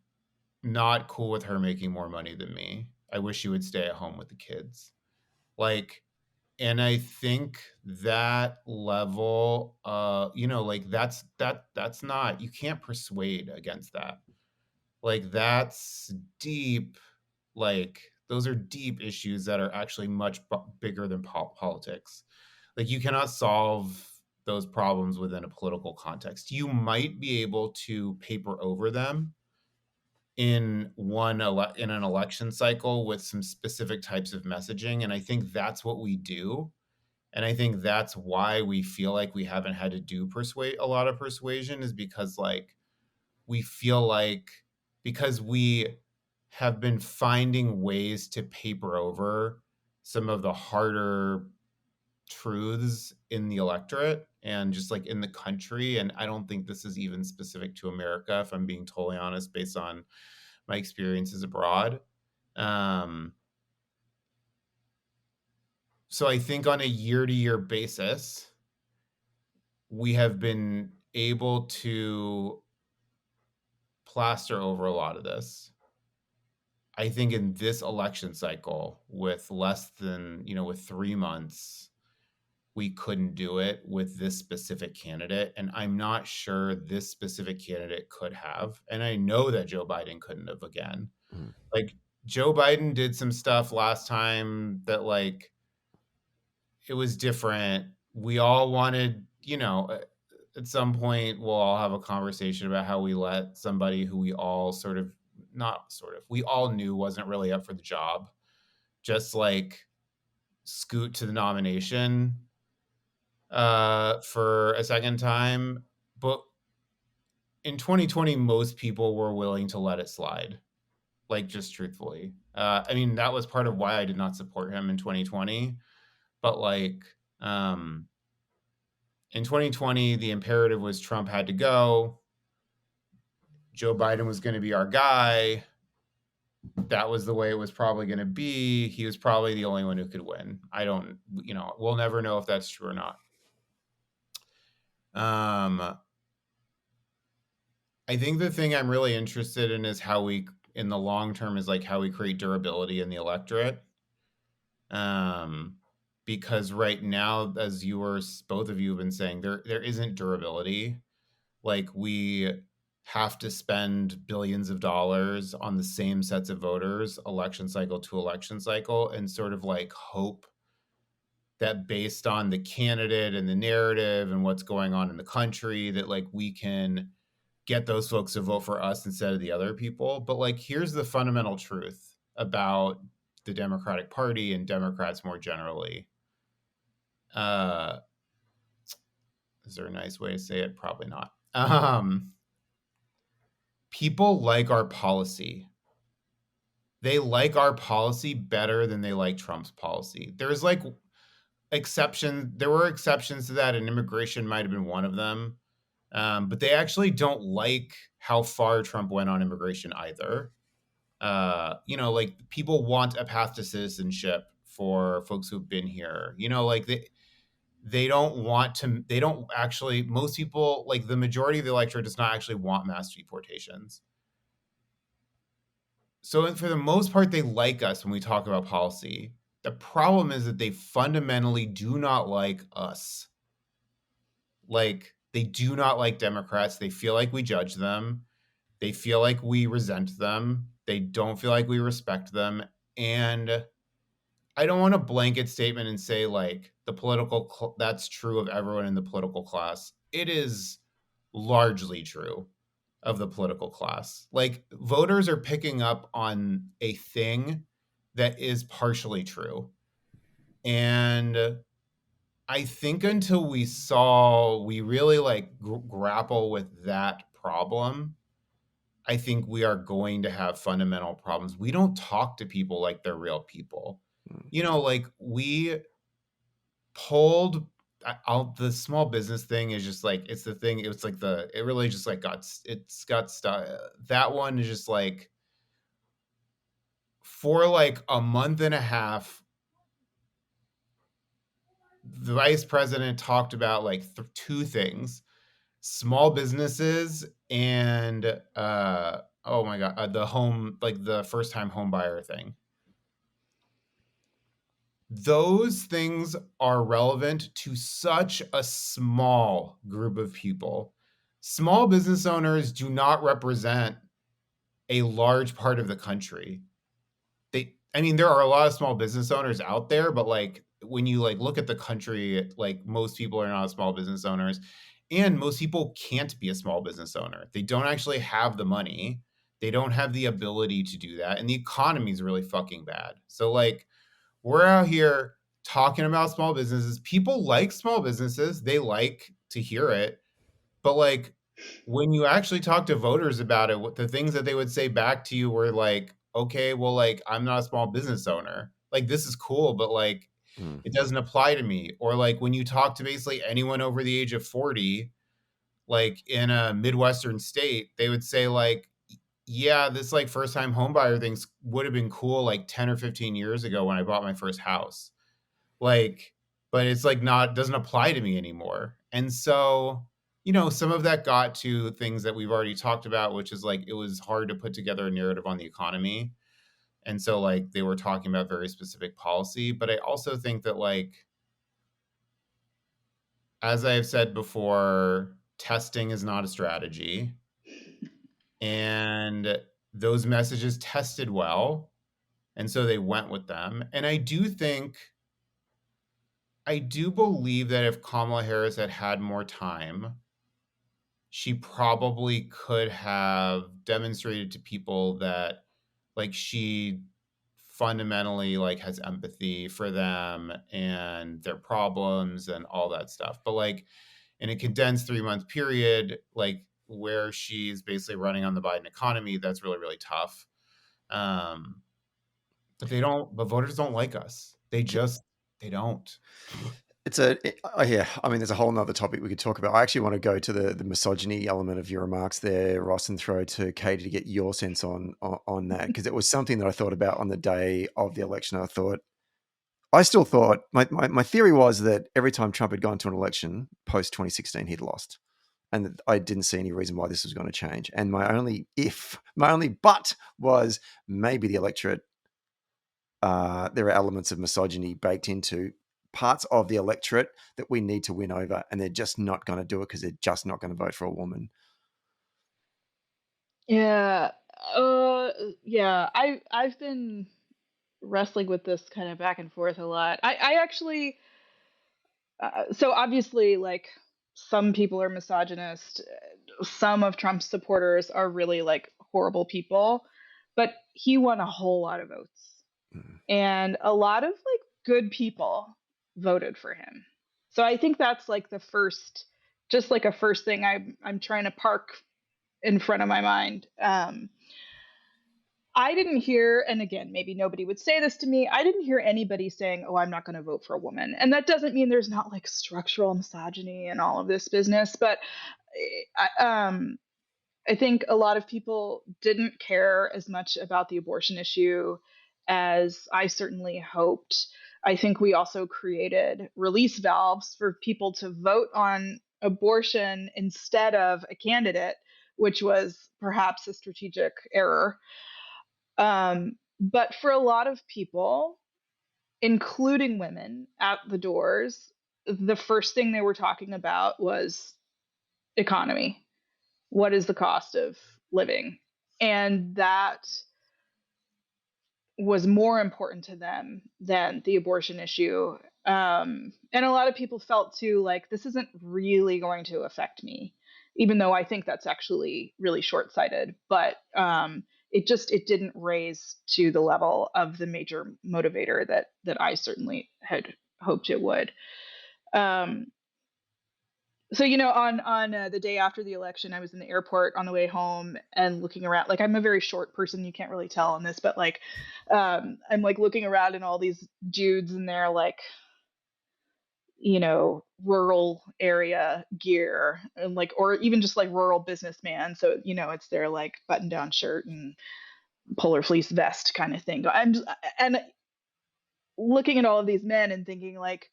not cool with her making more money than me. I wish she would stay at home with the kids. Like, and I think that level, like that's not, you can't persuade against that. Like, that's deep. Like, those are deep issues that are actually much bigger than politics. Like, you cannot solve those problems within a political context. You might be able to paper over them in in an election cycle with some specific types of messaging, and I think that's what we do. And I think that's why we feel like we haven't had to do a lot of persuasion, is because like we feel like, because we have been finding ways to paper over some of the harder truths in the electorate and just like in the country. And I don't think this is even specific to America, if I'm being totally honest, based on my experiences abroad. So I think on a year-to-year basis, we have been able to plaster over a lot of this. I think in this election cycle, with less than, with 3 months, we couldn't do it with this specific candidate. And I'm not sure this specific candidate could have. And I know that Joe Biden couldn't have again. Mm. Like, Joe Biden did some stuff last time that, like, it was different. We all wanted, at some point, we'll all have a conversation about how we let somebody who we all we all knew wasn't really up for the job, just like scoot to the nomination for a second time. But in 2020, most people were willing to let it slide, like, just truthfully. I mean, that was part of why I did not support him in 2020. But like, in 2020, the imperative was Trump had to go. Joe Biden was going to be our guy. That was the way it was probably going to be. He was probably the only one who could win. We'll never know if that's true or not. I think the thing I'm really interested in is how we, in the long term, is like how we create durability in the electorate. Because right now, as both of you have been saying, there isn't durability. Like, we have to spend billions of dollars on the same sets of voters, election cycle to election cycle, and sort of like hope that based on the candidate and the narrative and what's going on in the country, that like we can get those folks to vote for us instead of the other people. But like, here's the fundamental truth about the Democratic Party and Democrats more generally. Is there a nice way to say it? Probably not. People like our policy. They like our policy better than they like Trump's policy. There's like there were exceptions to that, and immigration might have been one of them. But they actually don't like how far Trump went on immigration either. Like, people want a path to citizenship for folks who've been here. Like, they don't actually, most people, like the majority of the electorate does not actually want mass deportations. So for the most part, they like us when we talk about policy. The problem is that they fundamentally do not like us. Like, they do not like Democrats. They feel like we judge them. They feel like we resent them. They don't feel like we respect them. And I don't want a blanket statement and say like that's true of everyone in the political class. It is largely true of the political class. Like, voters are picking up on a thing that is partially true. And I think until we really like grapple with that problem, I think we are going to have fundamental problems. We don't talk to people like they're real people. Like we pulled the small business thing is just like, it's the thing. It's like it really just like got stuck. That one is just like, for like a month and a half, the vice president talked about like two things: small businesses and oh my god, the home, like the first time home buyer thing. Those things are relevant to such a small group of people. Small business owners do not represent a large part of the country. I mean, there are a lot of small business owners out there, but like when you like look at the country, like most people are not small business owners, and most people can't be a small business owner. They don't actually have the money. They don't have the ability to do that, and the economy is really fucking bad. So like, we're out here talking about small businesses. People like small businesses. They like to hear it. But like, when you actually talk to voters about it, what the things that they would say back to you were like, okay, well, like, I'm not a small business owner. Like, this is cool, but like, it doesn't apply to me. Or like, when you talk to basically anyone over the age of 40, like in a Midwestern state, they would say like, yeah, this like first time homebuyer things would have been cool like 10 or 15 years ago when I bought my first house. Like, but it's like doesn't apply to me anymore. And so, some of that got to things that we've already talked about, which is like, it was hard to put together a narrative on the economy. And so like they were talking about very specific policy. But I also think that, like, as I have said before, testing is not a strategy. And those messages tested well. And so they went with them. And I do believe that if Kamala Harris had had more time, she probably could have demonstrated to people that like she fundamentally like has empathy for them and their problems and all that stuff. But like, in a condensed 3-month period, like where she's basically running on the Biden economy, that's really, really tough. Um, but voters don't like us. They don't. Yeah, I mean, there's a whole nother topic we could talk about. I actually want to go to the misogyny element of your remarks there, Ross, and throw to Katie to get your sense on that, because it was something that I thought about on the day of the election. I still thought, my theory was that every time Trump had gone to an election post 2016, he'd lost. And I didn't see any reason why this was going to change. And my only but was maybe the electorate, there are elements of misogyny baked into parts of the electorate that we need to win over, and they're just not going to do it because they're just not going to vote for a woman. Yeah. Yeah. I've been wrestling with this kind of back and forth a lot. I actually, so obviously, like, some people are misogynist. Some of Trump's supporters are really like horrible people, but he won a whole lot of votes, and a lot of like good people voted for him. So I think that's like the first, just like a first thing I'm trying to park in front of my mind. I didn't hear, and again, maybe nobody would say this to me, I didn't hear anybody saying, oh, I'm not going to vote for a woman. And that doesn't mean there's not like structural misogyny and all of this business, but I think a lot of people didn't care as much about the abortion issue as I certainly hoped. I think we also created release valves for people to vote on abortion instead of a candidate, which was perhaps a strategic error. But for a lot of people, including women at the doors, the first thing they were talking about was economy. What is the cost of living? And that was more important to them than the abortion issue. And a lot of people felt too like this isn't really going to affect me, even though I think that's actually really short-sighted. But it didn't raise to the level of the major motivator that I certainly had hoped it would. Um, so on the day after the election, I was in the airport on the way home and looking around. Like I'm a very short person, you can't really tell on this, but like I'm like looking around in all these dudes in their like rural area gear and like or even just like rural businessman. So it's their like button down shirt and polar fleece vest kind of thing. And looking at all of these men and thinking like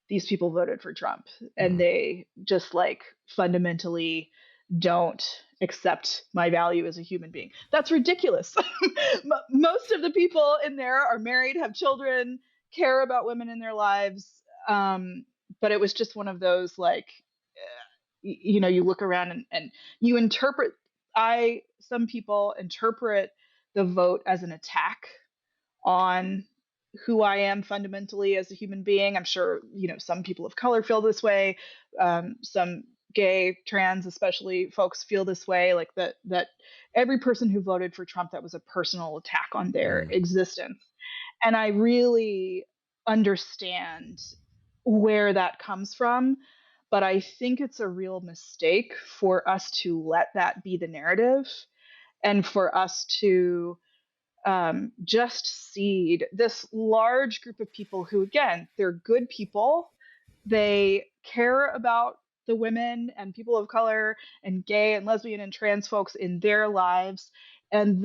these people voted for Trump and they just like fundamentally don't accept my value as a human being. That's ridiculous. Most of the people in there are married, have children, care about women in their lives. But it was just one of those like, you look around and you interpret, some people interpret the vote as an attack on who I am fundamentally as a human being. I'm sure, some people of color feel this way. Some gay, trans, especially folks feel this way, like that every person who voted for Trump, that was a personal attack on their existence. And I really understand where that comes from. But I think it's a real mistake for us to let that be the narrative and for us to just seed this large group of people who, again, they're good people. They care about the women and people of color and gay and lesbian and trans folks in their lives. And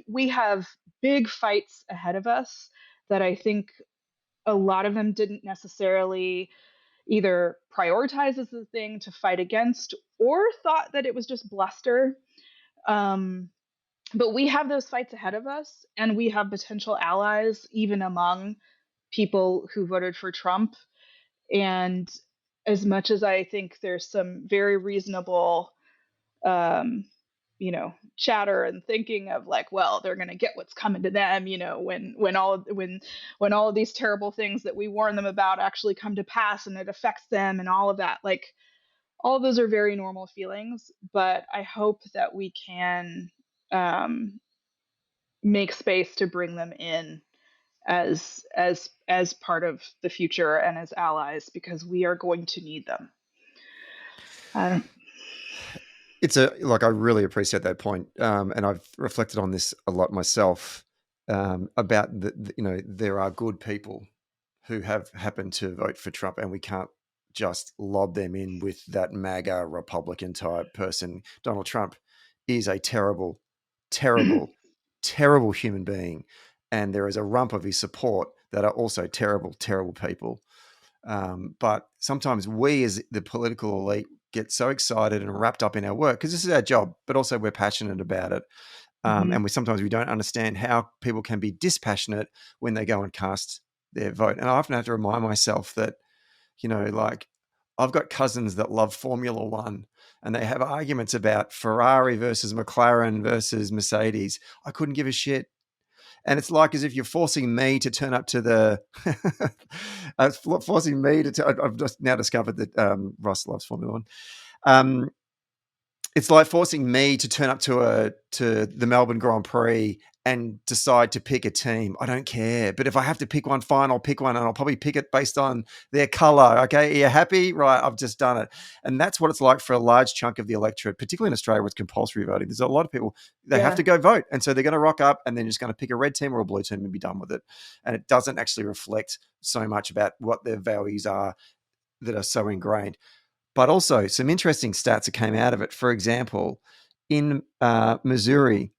we have big fights ahead of us that I think a lot of them didn't necessarily either prioritize as the thing to fight against or thought that it was just bluster. Um, but we have those fights ahead of us, and we have potential allies even among people who voted for Trump. And as much as I think there's some very reasonable, um, chatter and thinking of like, well, they're going to get what's coming to them, when all of these terrible things that we warn them about actually come to pass and it affects them and all of that, like all of those are very normal feelings. But I hope that we can um, make space to bring them in as part of the future and as allies, because we are going to need them. I really appreciate that point, and I've reflected on this a lot myself, about there are good people who have happened to vote for Trump, and we can't just lob them in with that MAGA Republican type person. Donald Trump is a terrible, terrible, terrible human being, and there is a rump of his support that are also terrible, terrible people. But sometimes we, as the political elite, get so excited and wrapped up in our work because this is our job, but also we're passionate about it. And we don't understand how people can be dispassionate when they go and cast their vote. And I often have to remind myself that, like I've got cousins that love Formula One and they have arguments about Ferrari versus McLaren versus Mercedes. I couldn't give a shit. And it's like as if you're forcing me to turn up to the forcing me to I've just now discovered that Ross loves Formula One. It's like forcing me to turn up to the Melbourne Grand Prix and decide to pick a team. I don't care. But if I have to pick one, fine, I'll pick one, and I'll probably pick it based on their color. Okay, are you happy? Right, I've just done it. And that's what it's like for a large chunk of the electorate, particularly in Australia where it's compulsory voting. There's a lot of people, they have to go vote. And so they're going to rock up and they're just going to pick a red team or a blue team and be done with it. And it doesn't actually reflect so much about what their values are that are so ingrained. But also some interesting stats that came out of it. For example, in Missouri,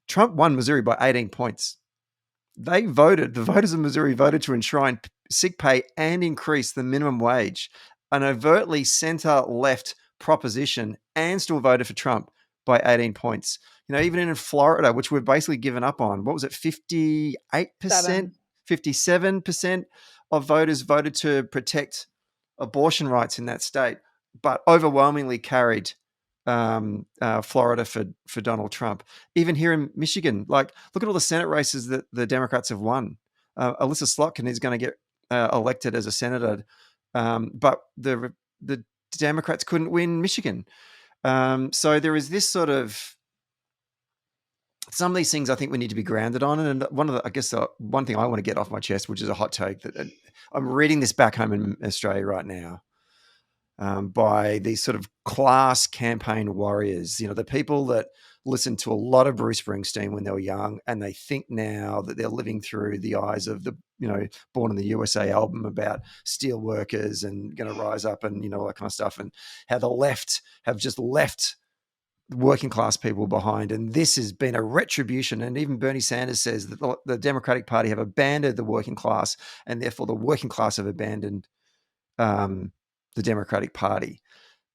Trump won Missouri by 18 points. the voters of Missouri voted to enshrine sick pay and increase the minimum wage, an overtly center-left proposition, and still voted for Trump by 18 points. Even in Florida, which we've basically given up on, what was it, 58%, 57% of voters voted to protect abortion rights in that state, but overwhelmingly carried Florida for Donald Trump. Even here in Michigan, look at all the Senate races that the Democrats have won. Alyssa Slotkin is going to get elected as a senator, but the Democrats couldn't win Michigan. So there is this sort of, some of these things I think we need to be grounded on. And one thing I want to get off my chest, which is a hot take, that I'm reading this back home in Australia right now, by these sort of class campaign warriors, the people that listened to a lot of Bruce Springsteen when they were young, and they think now that they're living through the eyes of the, Born in the USA album about steel workers and going to rise up and, all that kind of stuff, and how the left have just left working class people behind. And this has been a retribution. And even Bernie Sanders says that the Democratic Party have abandoned the working class, and therefore the working class have abandoned the Democratic Party.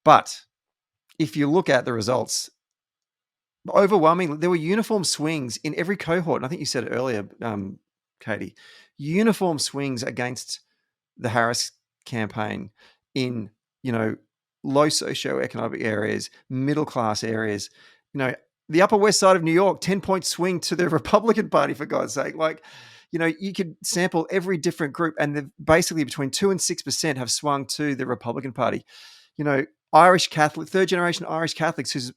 But if you look at the results, overwhelmingly, there were uniform swings in every cohort. And I think you said it earlier, Katie, uniform swings against the Harris campaign in, low socioeconomic areas, middle-class areas. The Upper West Side of New York, 10-point swing to the Republican Party, for God's sake. You could sample every different group, and basically between 2 and 6% have swung to the Republican Party. Irish Catholic, third-generation Irish Catholics whose,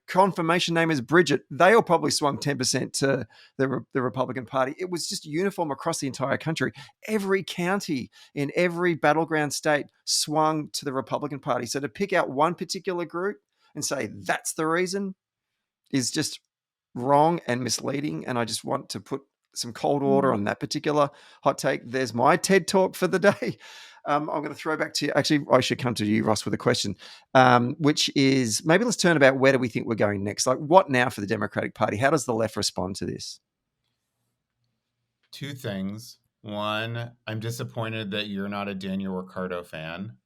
confirmation name is Bridget, they all probably swung 10% to the Republican Party. It was just uniform across the entire country. Every county in every battleground state swung to the Republican Party. So to pick out one particular group and say that's the reason is just wrong and misleading. And I just want to put some cold water on that particular hot take. There's my TED talk for the day. I'm going to throw back to you. Actually, I should come to you, Ross, with a question, which is, maybe let's turn about where do we think we're going next? What now for the Democratic Party? How does the left respond to this? Two things. One, I'm disappointed that you're not a Daniel Ricciardo fan.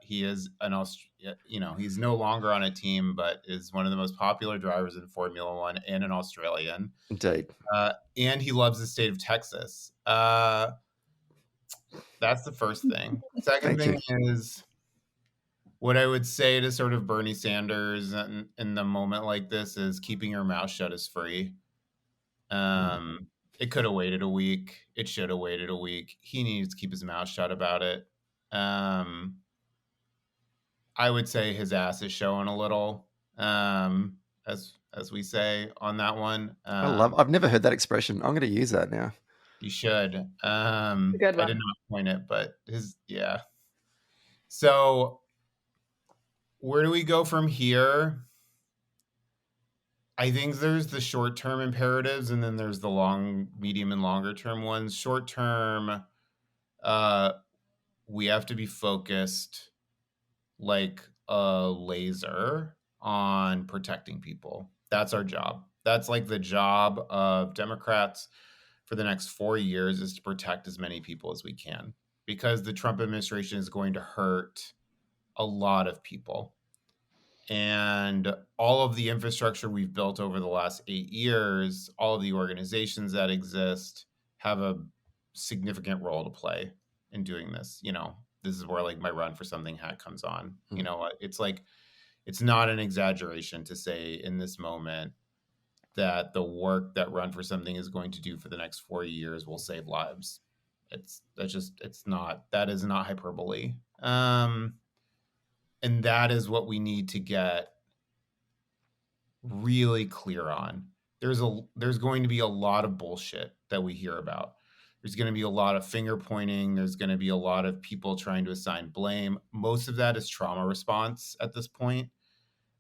He is he's no longer on a team, but is one of the most popular drivers in Formula One and an Australian. Indeed. And he loves the state of Texas. That's the first thing. Second thing is, what I would say to sort of Bernie Sanders in the moment like this is, keeping your mouth shut is free. It could have waited a week. It should have waited a week. He needs to keep his mouth shut about it. I would say his ass is showing a little, as we say on that one. I've never heard that expression. I'm going to use that now. You should. Good one. I did not point it, but yeah. So where do we go from here? I think there's the short-term imperatives, and then there's the long, medium, and longer-term ones. Short-term, we have to be focused like a laser on protecting people. That's our job. That's like the job of Democrats for the next 4 years, is to protect as many people as we can, because the Trump administration is going to hurt a lot of people. And all of the infrastructure we've built over the last 8 years, all of the organizations that exist, have a significant role to play in doing this. This is where my Run for Something hat comes on. It's it's not an exaggeration to say in this moment that the work that Run for Something is going to do for the next 4 years will save lives. That is not hyperbole. And that is what we need to get really clear on. There's going to be a lot of bullshit that we hear about. There's going to be a lot of finger pointing. There's going to be a lot of people trying to assign blame. Most of that is trauma response at this point.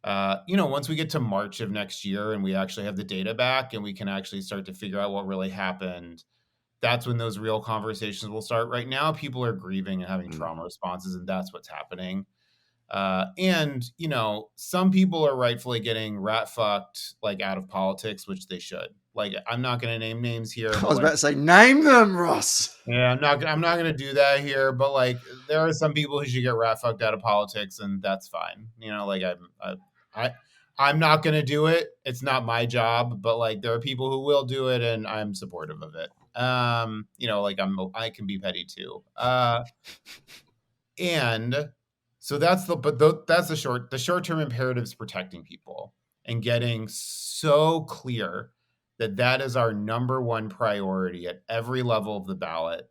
Once we get to March of next year and we actually have the data back and we can actually start to figure out what really happened, that's when those real conversations will start. Right now, people are grieving and having trauma responses, and that's what's happening. Some people are rightfully getting rat fucked out of politics, which they should. Like, I'm not going to name names here. I But was like, about to say, name them, Ross. yeah, I'm not going to do that here. But like, there are some people who should get rat fucked out of politics, and that's fine. You know, like I'm not going to do it. It's not my job. But like, there are people who will do it, and I'm supportive of it. You know, like I can be petty too. And so that's the short-term imperatives protecting people and getting so clear that that is our number one priority at every level of the ballot.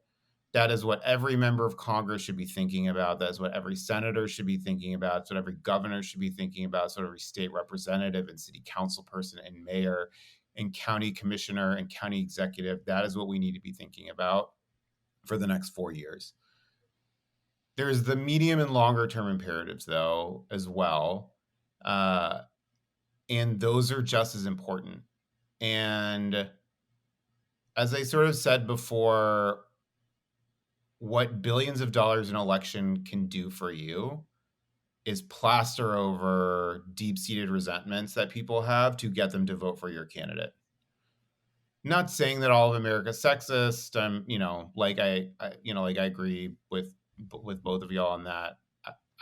That is what every member of Congress should be thinking about. That is what every senator should be thinking about. It's what every governor should be thinking about. It's what every state representative and city council person and mayor and county commissioner and county executive, that is what we need to be thinking about for the next 4 years. There's the medium and longer term imperatives, though, as well. And those are just as important. And as I sort of said before, what billions of dollars in election can do for you is plaster over deep-seated resentments that people have to get them to vote for your candidate. Not saying that all of America's sexist. You know, like I agree with both of y'all on that.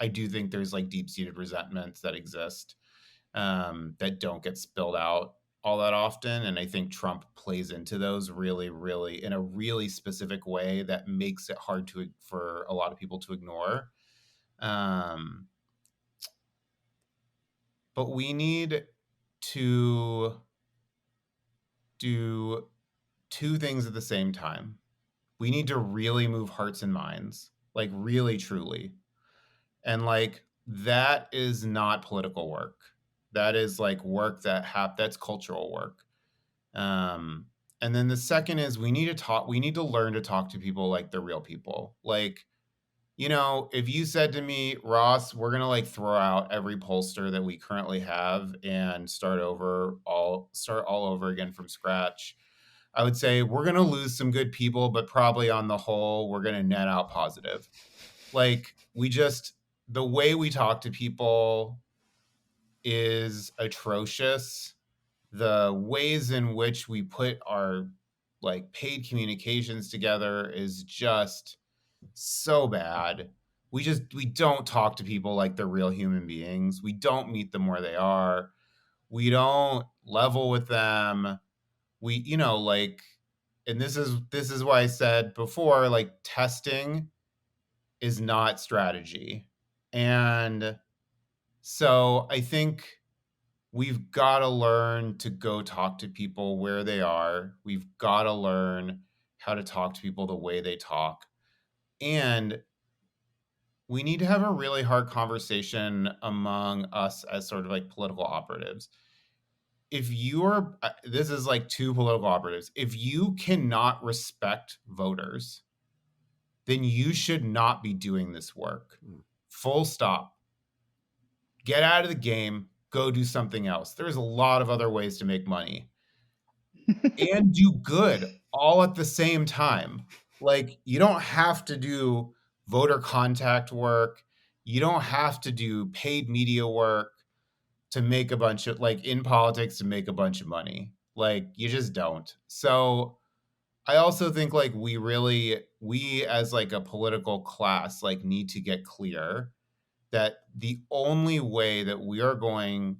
I do think there's like deep-seated resentments that exist that don't get spilled out all that often, and I think Trump plays into those really, really in a really specific way that makes it hard for a lot of people to ignore. But we need to do two things at the same time. We need to really move hearts and minds, like really, truly. And like, that is not political work. That is like work that's cultural work. And then the second is we need to learn to talk to people like they're real people. Like, you know, if you said to me, Ross, we're going to like throw out every pollster that we currently have and start all over again from scratch, I would say we're going to lose some good people, but probably on the whole, we're going to net out positive. Like, the way we talk to people is atrocious. The ways in which we put our like paid communications together is just so bad. We don't talk to people like they're real human beings. We don't meet them where they are. We don't level with them. We, you know, like, and this is why I said before, like, testing is not strategy. And so I think we've got to learn to go talk to people where they are. We've got to learn how to talk to people the way they talk. And we need to have a really hard conversation among us as sort of like political operatives. This is like two political operatives. If you cannot respect voters, then you should not be doing this work. Full stop. Get out of the game. Go do something else. There's a lot of other ways to make money and do good all at the same time. Like, you don't have to do voter contact work. You don't have to do paid media work to make a bunch of, like, in politics, to make a bunch of money. Like, you just don't. So I also think like we as like a political class like need to get clear that the only way that we are going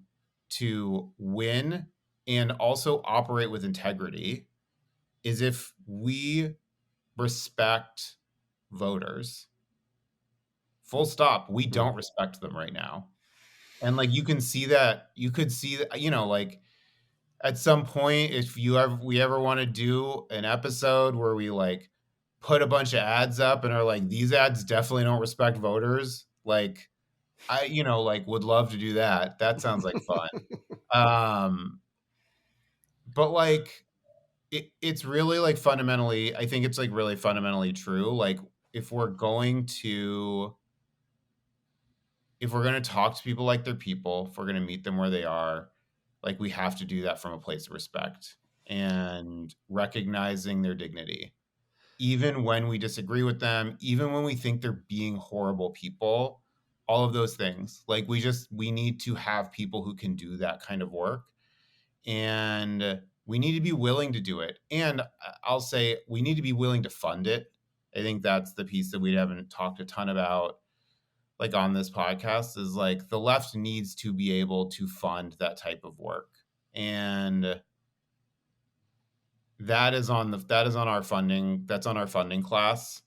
to win and also operate with integrity is if we respect voters. Full stop. We don't respect them right now. And like, you could see that, you know, like, at some point, if we ever want to do an episode where we like put a bunch of ads up and are like, these ads definitely don't respect voters, like, I, you know, like, would love to do that. That sounds like fun. But like, it's really like fundamentally, I think it's like really fundamentally true. Like, if we're going to talk to people like they're people, if we're going to meet them where they are, like, we have to do that from a place of respect and recognizing their dignity, even when we disagree with them, even when we think they're being horrible people, all of those things. Like, we need to have people who can do that kind of work. And We need to be willing to do it. And I'll say we need to be willing to fund it. I think that's the piece that we haven't talked a ton about, like on this podcast, is like the left needs to be able to fund that type of work. And that is on our funding. That's on our funding class.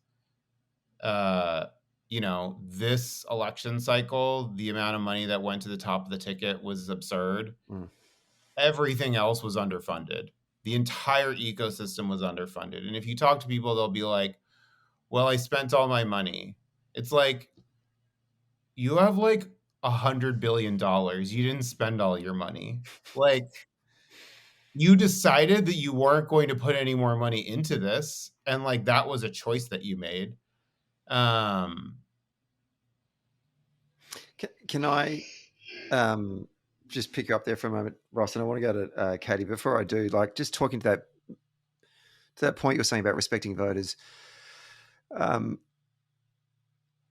This election cycle, the amount of money that went to the top of the ticket was absurd. Everything else was underfunded. The entire ecosystem was underfunded. And if you talk to people, they'll be like, well, I spent all my money. It's like, you have like $100 billion. You didn't spend all your money. Like, you decided that you weren't going to put any more money into this. And like, that was a choice that you made. Can I just pick you up there for a moment, Ross? And I want to go to Katie. Before I do, like, just talking to that point you were saying about respecting voters.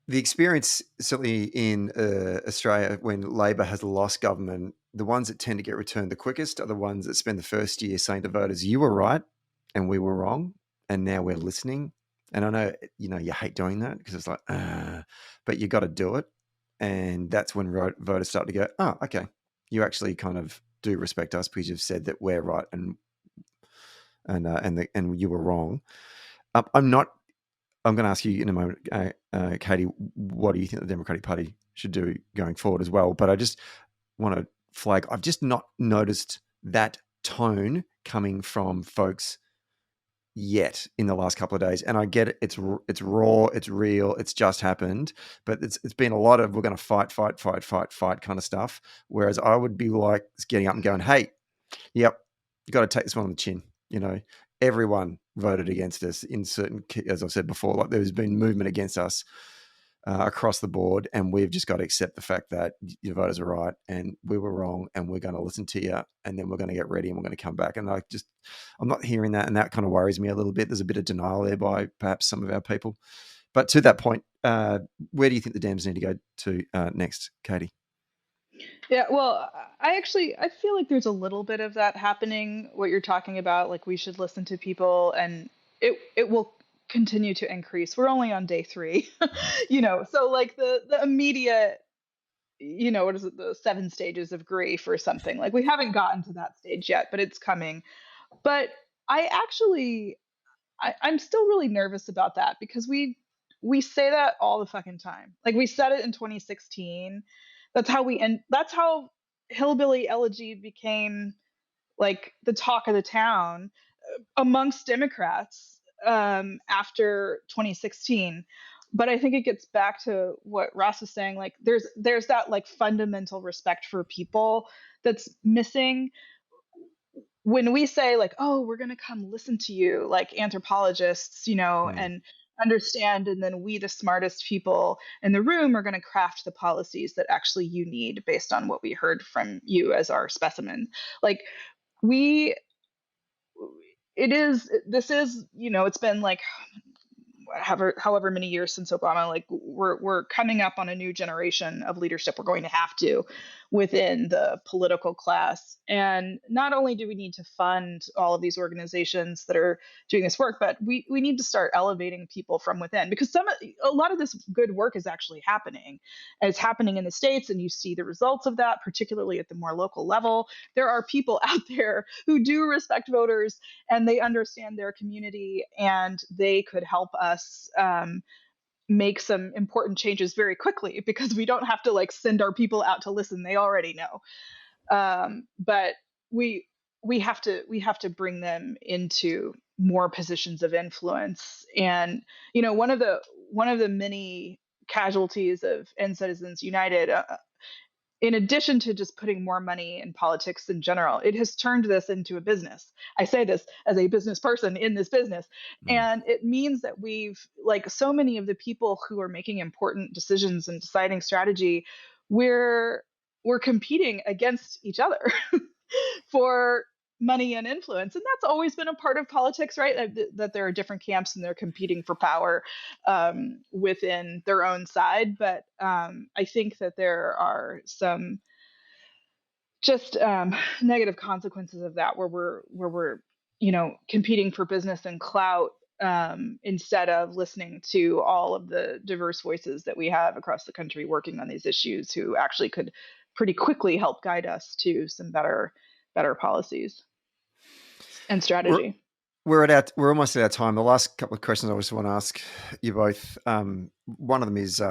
The experience, certainly in Australia, when Labor has lost government, the ones that tend to get returned the quickest are the ones that spend the first year saying to voters, you were right and we were wrong, and now we're listening. And I know, you hate doing that because it's like, but you got to do it. And that's when voters start to go, oh, okay, you actually kind of do respect us because you've said that we're right and you were wrong. I'm going to ask you in a moment, Katie, what do you think the Democratic Party should do going forward as well? But I just want to flag, I've just not noticed that tone coming from folks yet in the last couple of days. And I get it. It's raw. It's real. It's just happened. But it's been a lot of, we're going to fight kind of stuff. Whereas I would be like getting up and going, hey, yep, you got to take this one on the chin. Everyone voted against us in certain, as I've said before, like there's been movement against us across the board, and we've just got to accept the fact that your voters are right and we were wrong, and we're going to listen to you, and then we're going to get ready and we're going to come back. And I'm not hearing that, and that kind of worries me a little bit. There's a bit of denial there by perhaps some of our people. But to that point, where do you think the Dems need to go to next, Katie? Yeah, well, I feel like there's a little bit of that happening, what you're talking about, like we should listen to people, and it will continue to increase. We're only on day 3. So like the immediate, what is it, the 7 stages of grief or something. Like we haven't gotten to that stage yet, but it's coming. But I'm still really nervous about that because we say that all the fucking time. Like we said it in 2016. That's how hillbilly elegy became like the talk of the town amongst Democrats after 2016. But I think it gets back to what Ross was saying. Like there's that like fundamental respect for people that's missing when we say like, oh, we're going to come listen to you, like anthropologists, and understand, and then we, the smartest people in the room, are going to craft the policies that actually you need based on what we heard from you as our specimen. Like we this is, it's been like however many years since Obama, like we're coming up on a new generation of leadership. We're going to have to within the political class. And not only do we need to fund all of these organizations that are doing this work, but we need to start elevating people from within, because a lot of this good work is actually happening. It's happening in the States, and you see the results of that, particularly at the more local level. There are people out there who do respect voters, and they understand their community, and they could help us make some important changes very quickly, because we don't have to like send our people out to listen. They already know. But we have to bring them into more positions of influence. And one of the many casualties of End Citizens United, in addition to just putting more money in politics in general, it has turned this into a business. I say this as a business person in this business. And it means that we've, like, so many of the people who are making important decisions and deciding strategy, we're competing against each other for money and influence. And that's always been a part of politics, right? That there are different camps and they're competing for power within their own side. But I think that there are some just negative consequences of that, where we're competing for business and clout, instead of listening to all of the diverse voices that we have across the country working on these issues, who actually could pretty quickly help guide us to some better policies and We're, strategy. we're almost at our time. The last couple of questions I just want to ask you both. One of them is,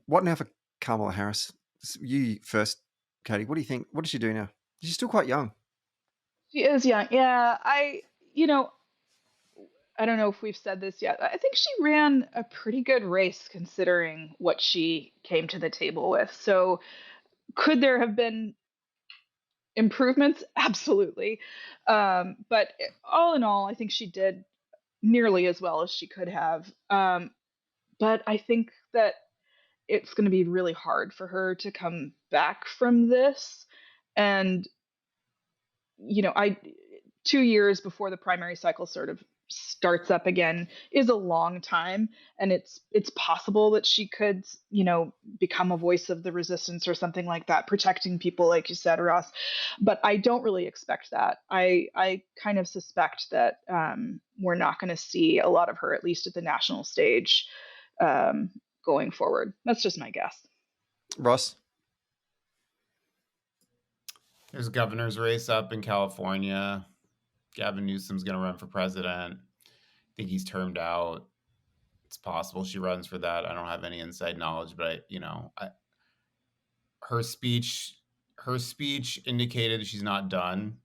what now for Kamala Harris? You first, Katie. What do you think? What does she do now? She's still quite young. She is young. Yeah, I don't know if we've said this yet. I think she ran a pretty good race considering what she came to the table with. So, could there have been improvements? Absolutely. But all in all, I think she did nearly as well as she could have. But I think that it's going to be really hard for her to come back from this. And I 2 years before the primary cycle sort of starts up again is a long time, and it's possible that she could become a voice of the resistance or something like that, protecting people, like you said, Ross. But I don't really expect that. I kind of suspect that we're not going to see a lot of her, at least at the national stage, going forward. That's just my guess. Ross? There's a governor's race up in California. Gavin Newsom's going to run for president. I think he's termed out. It's possible she runs for that. I don't have any inside knowledge, but her speech indicated she's not done.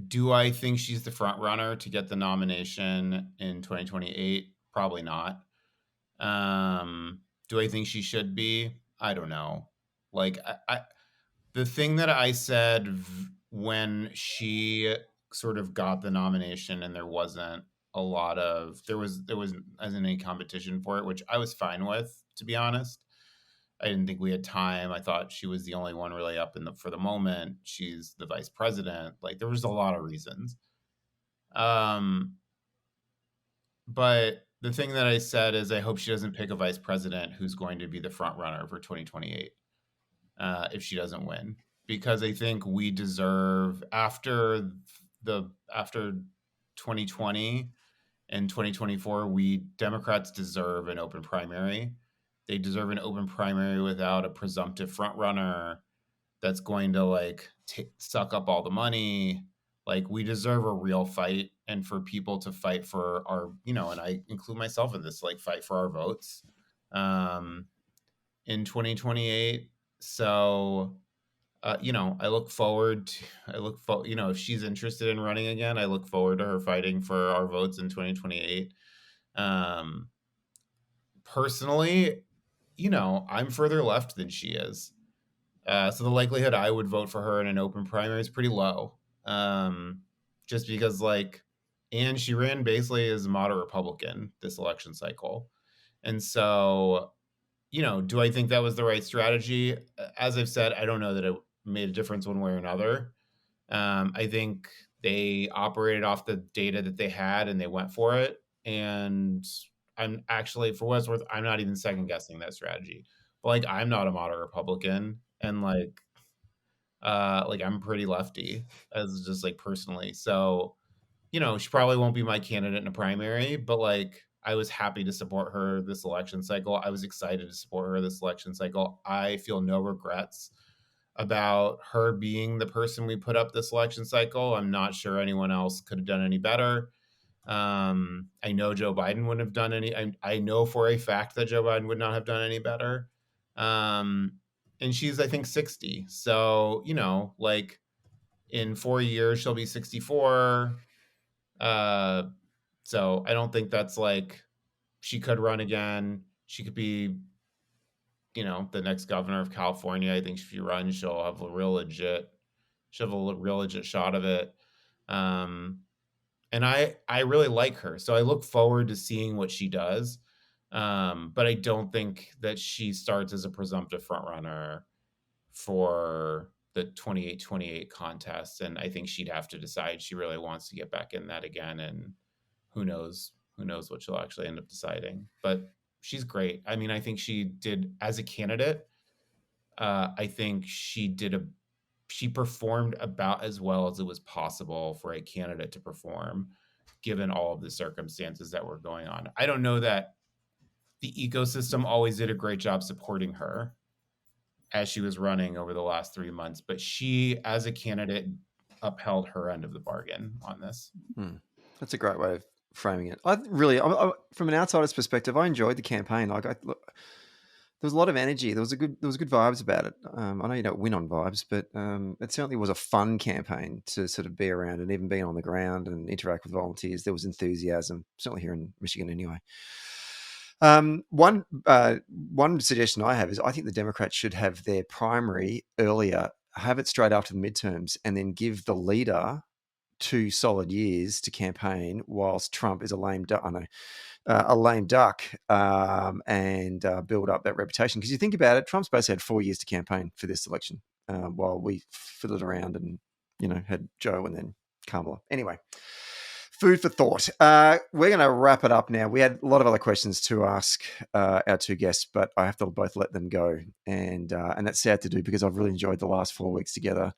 Do I think she's the front runner to get the nomination in 2028? Probably not. Do I think she should be? I don't know. Like, the thing that I said when she sort of got the nomination and there wasn't any competition for it, which I was fine with, to be honest. I didn't think we had time. I thought she was the only one really up for the moment. She's the vice president. Like, there was a lot of reasons. But the thing that I said is I hope she doesn't pick a vice president who's going to be the front runner for 2028 if she doesn't win. Because I think we deserve, after 2020 and 2024, Democrats deserve an open primary. They deserve an open primary without a presumptive front runner that's going to suck up all the money. Like, we deserve a real fight, and for people to fight for our, and I include myself in this, fight for our votes in 2028. So, I look forward to, if she's interested in running again, I look forward to her fighting for our votes in 2028. Personally, I'm further left than she is. So the likelihood I would vote for her in an open primary is pretty low. Just because, and she ran basically as a moderate Republican this election cycle. And so, do I think that was the right strategy? As I've said, I don't know that it made a difference one way or another. I think they operated off the data that they had and they went for it. And I'm actually, for what it's worth, I'm not even second guessing that strategy. But I'm not a moderate Republican, and I'm pretty lefty as just personally. So, she probably won't be my candidate in a primary, but I was happy to support her this election cycle. I was excited to support her this election cycle. I feel no regrets about her being the person we put up this election cycle. I'm not sure anyone else could have done any better. I know Joe Biden wouldn't have done any. I know for a fact that Joe Biden would not have done any better. And she's, I think, 60. So, in 4 years, she'll be 64. So I don't think that's she could run again. She could be, the next governor of California. I think if she runs, she'll have a real legit shot of it. And I really like her. So I look forward to seeing what she does. But I don't think that she starts as a presumptive frontrunner for the 28 contest. And I think she'd have to decide she really wants to get back in that again. And who knows what she'll actually end up deciding. But she's great. I mean, I think she did as a candidate. I think she performed about as well as it was possible for a candidate to perform, given all of the circumstances that were going on. I don't know that the ecosystem always did a great job supporting her as she was running over the last 3 months, but she, as a candidate, upheld her end of the bargain on this. That's a great way of framing it. From an outsider's perspective, I enjoyed the campaign. There was a lot of energy. There was good vibes about it. I know you don't win on vibes, but it certainly was a fun campaign to sort of be around, and even being on the ground and interact with volunteers. There was enthusiasm, certainly here in Michigan anyway. One suggestion I have is I think the Democrats should have their primary earlier, have it straight after the midterms, and then give the leader 2 solid years to campaign whilst Trump is a lame duck. And build up that reputation. Because you think about it, Trump's basically had 4 years to campaign for this election, while we fiddled around and had Joe and then Kamala. Anyway, food for thought. We're going to wrap it up now. We had a lot of other questions to ask our 2 guests, but I have to both let them go, and that's sad to do because I've really enjoyed the last 4 weeks together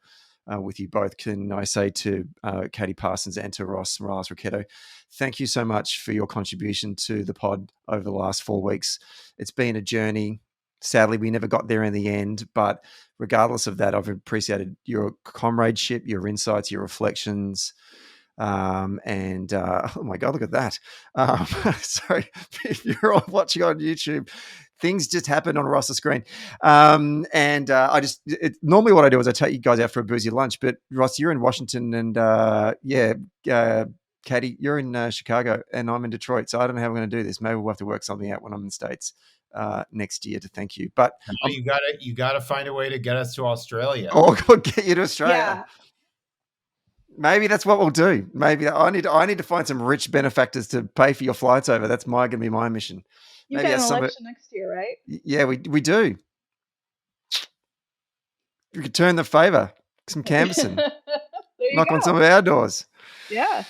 with you both. Can I say to Katie Parsons and to Ross Morales Rocketto, thank you so much for your contribution to the pod over the last 4 weeks. It's been a journey. Sadly, we never got there in the end, but regardless of that, I've appreciated your comradeship, your insights, your reflections. Oh my God, look at that. Sorry, if you're all watching on YouTube, things just happened on Ross's screen. Normally what I do is I take you guys out for a boozy lunch, but Ross, you're in Washington, and Katie, you're in Chicago, and I'm in Detroit. So I don't know how we're going to do this. Maybe we'll have to work something out when I'm in the States next year to thank you. But you gotta find a way to get us to Australia. Oh, God, get you to Australia. Yeah. Maybe that's what we'll do. Maybe I need to find some rich benefactors to pay for your flights over. That's going to be my mission. You've got an election next year, right? Yeah, we do. We could turn the favor, some canvassing, knock on some of our doors. Yeah,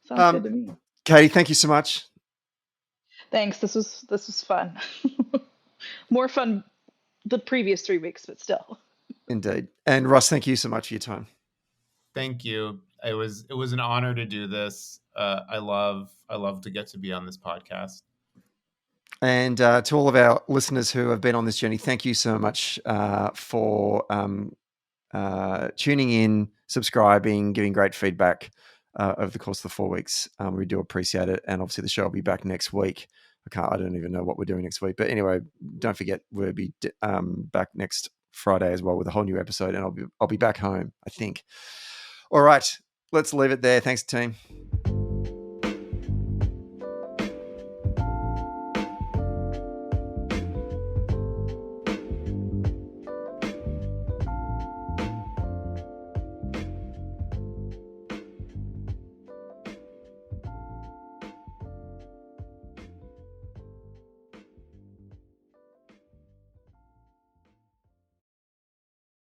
sounds good to me. Katie, thank you so much. Thanks. This was fun. More fun the previous 3 weeks, but still. Indeed. And Ross, thank you so much for your time. Thank you. It was an honor to do this. I love to get to be on this podcast. And to all of our listeners who have been on this journey, thank you so much for tuning in, subscribing, giving great feedback over the course of the 4 weeks. We do appreciate it. And obviously the show will be back next week. I don't even know what we're doing next week. But anyway, don't forget, we'll be back next Friday as well with a whole new episode. And I'll be back home, I think. All right, let's leave it there. Thanks, team.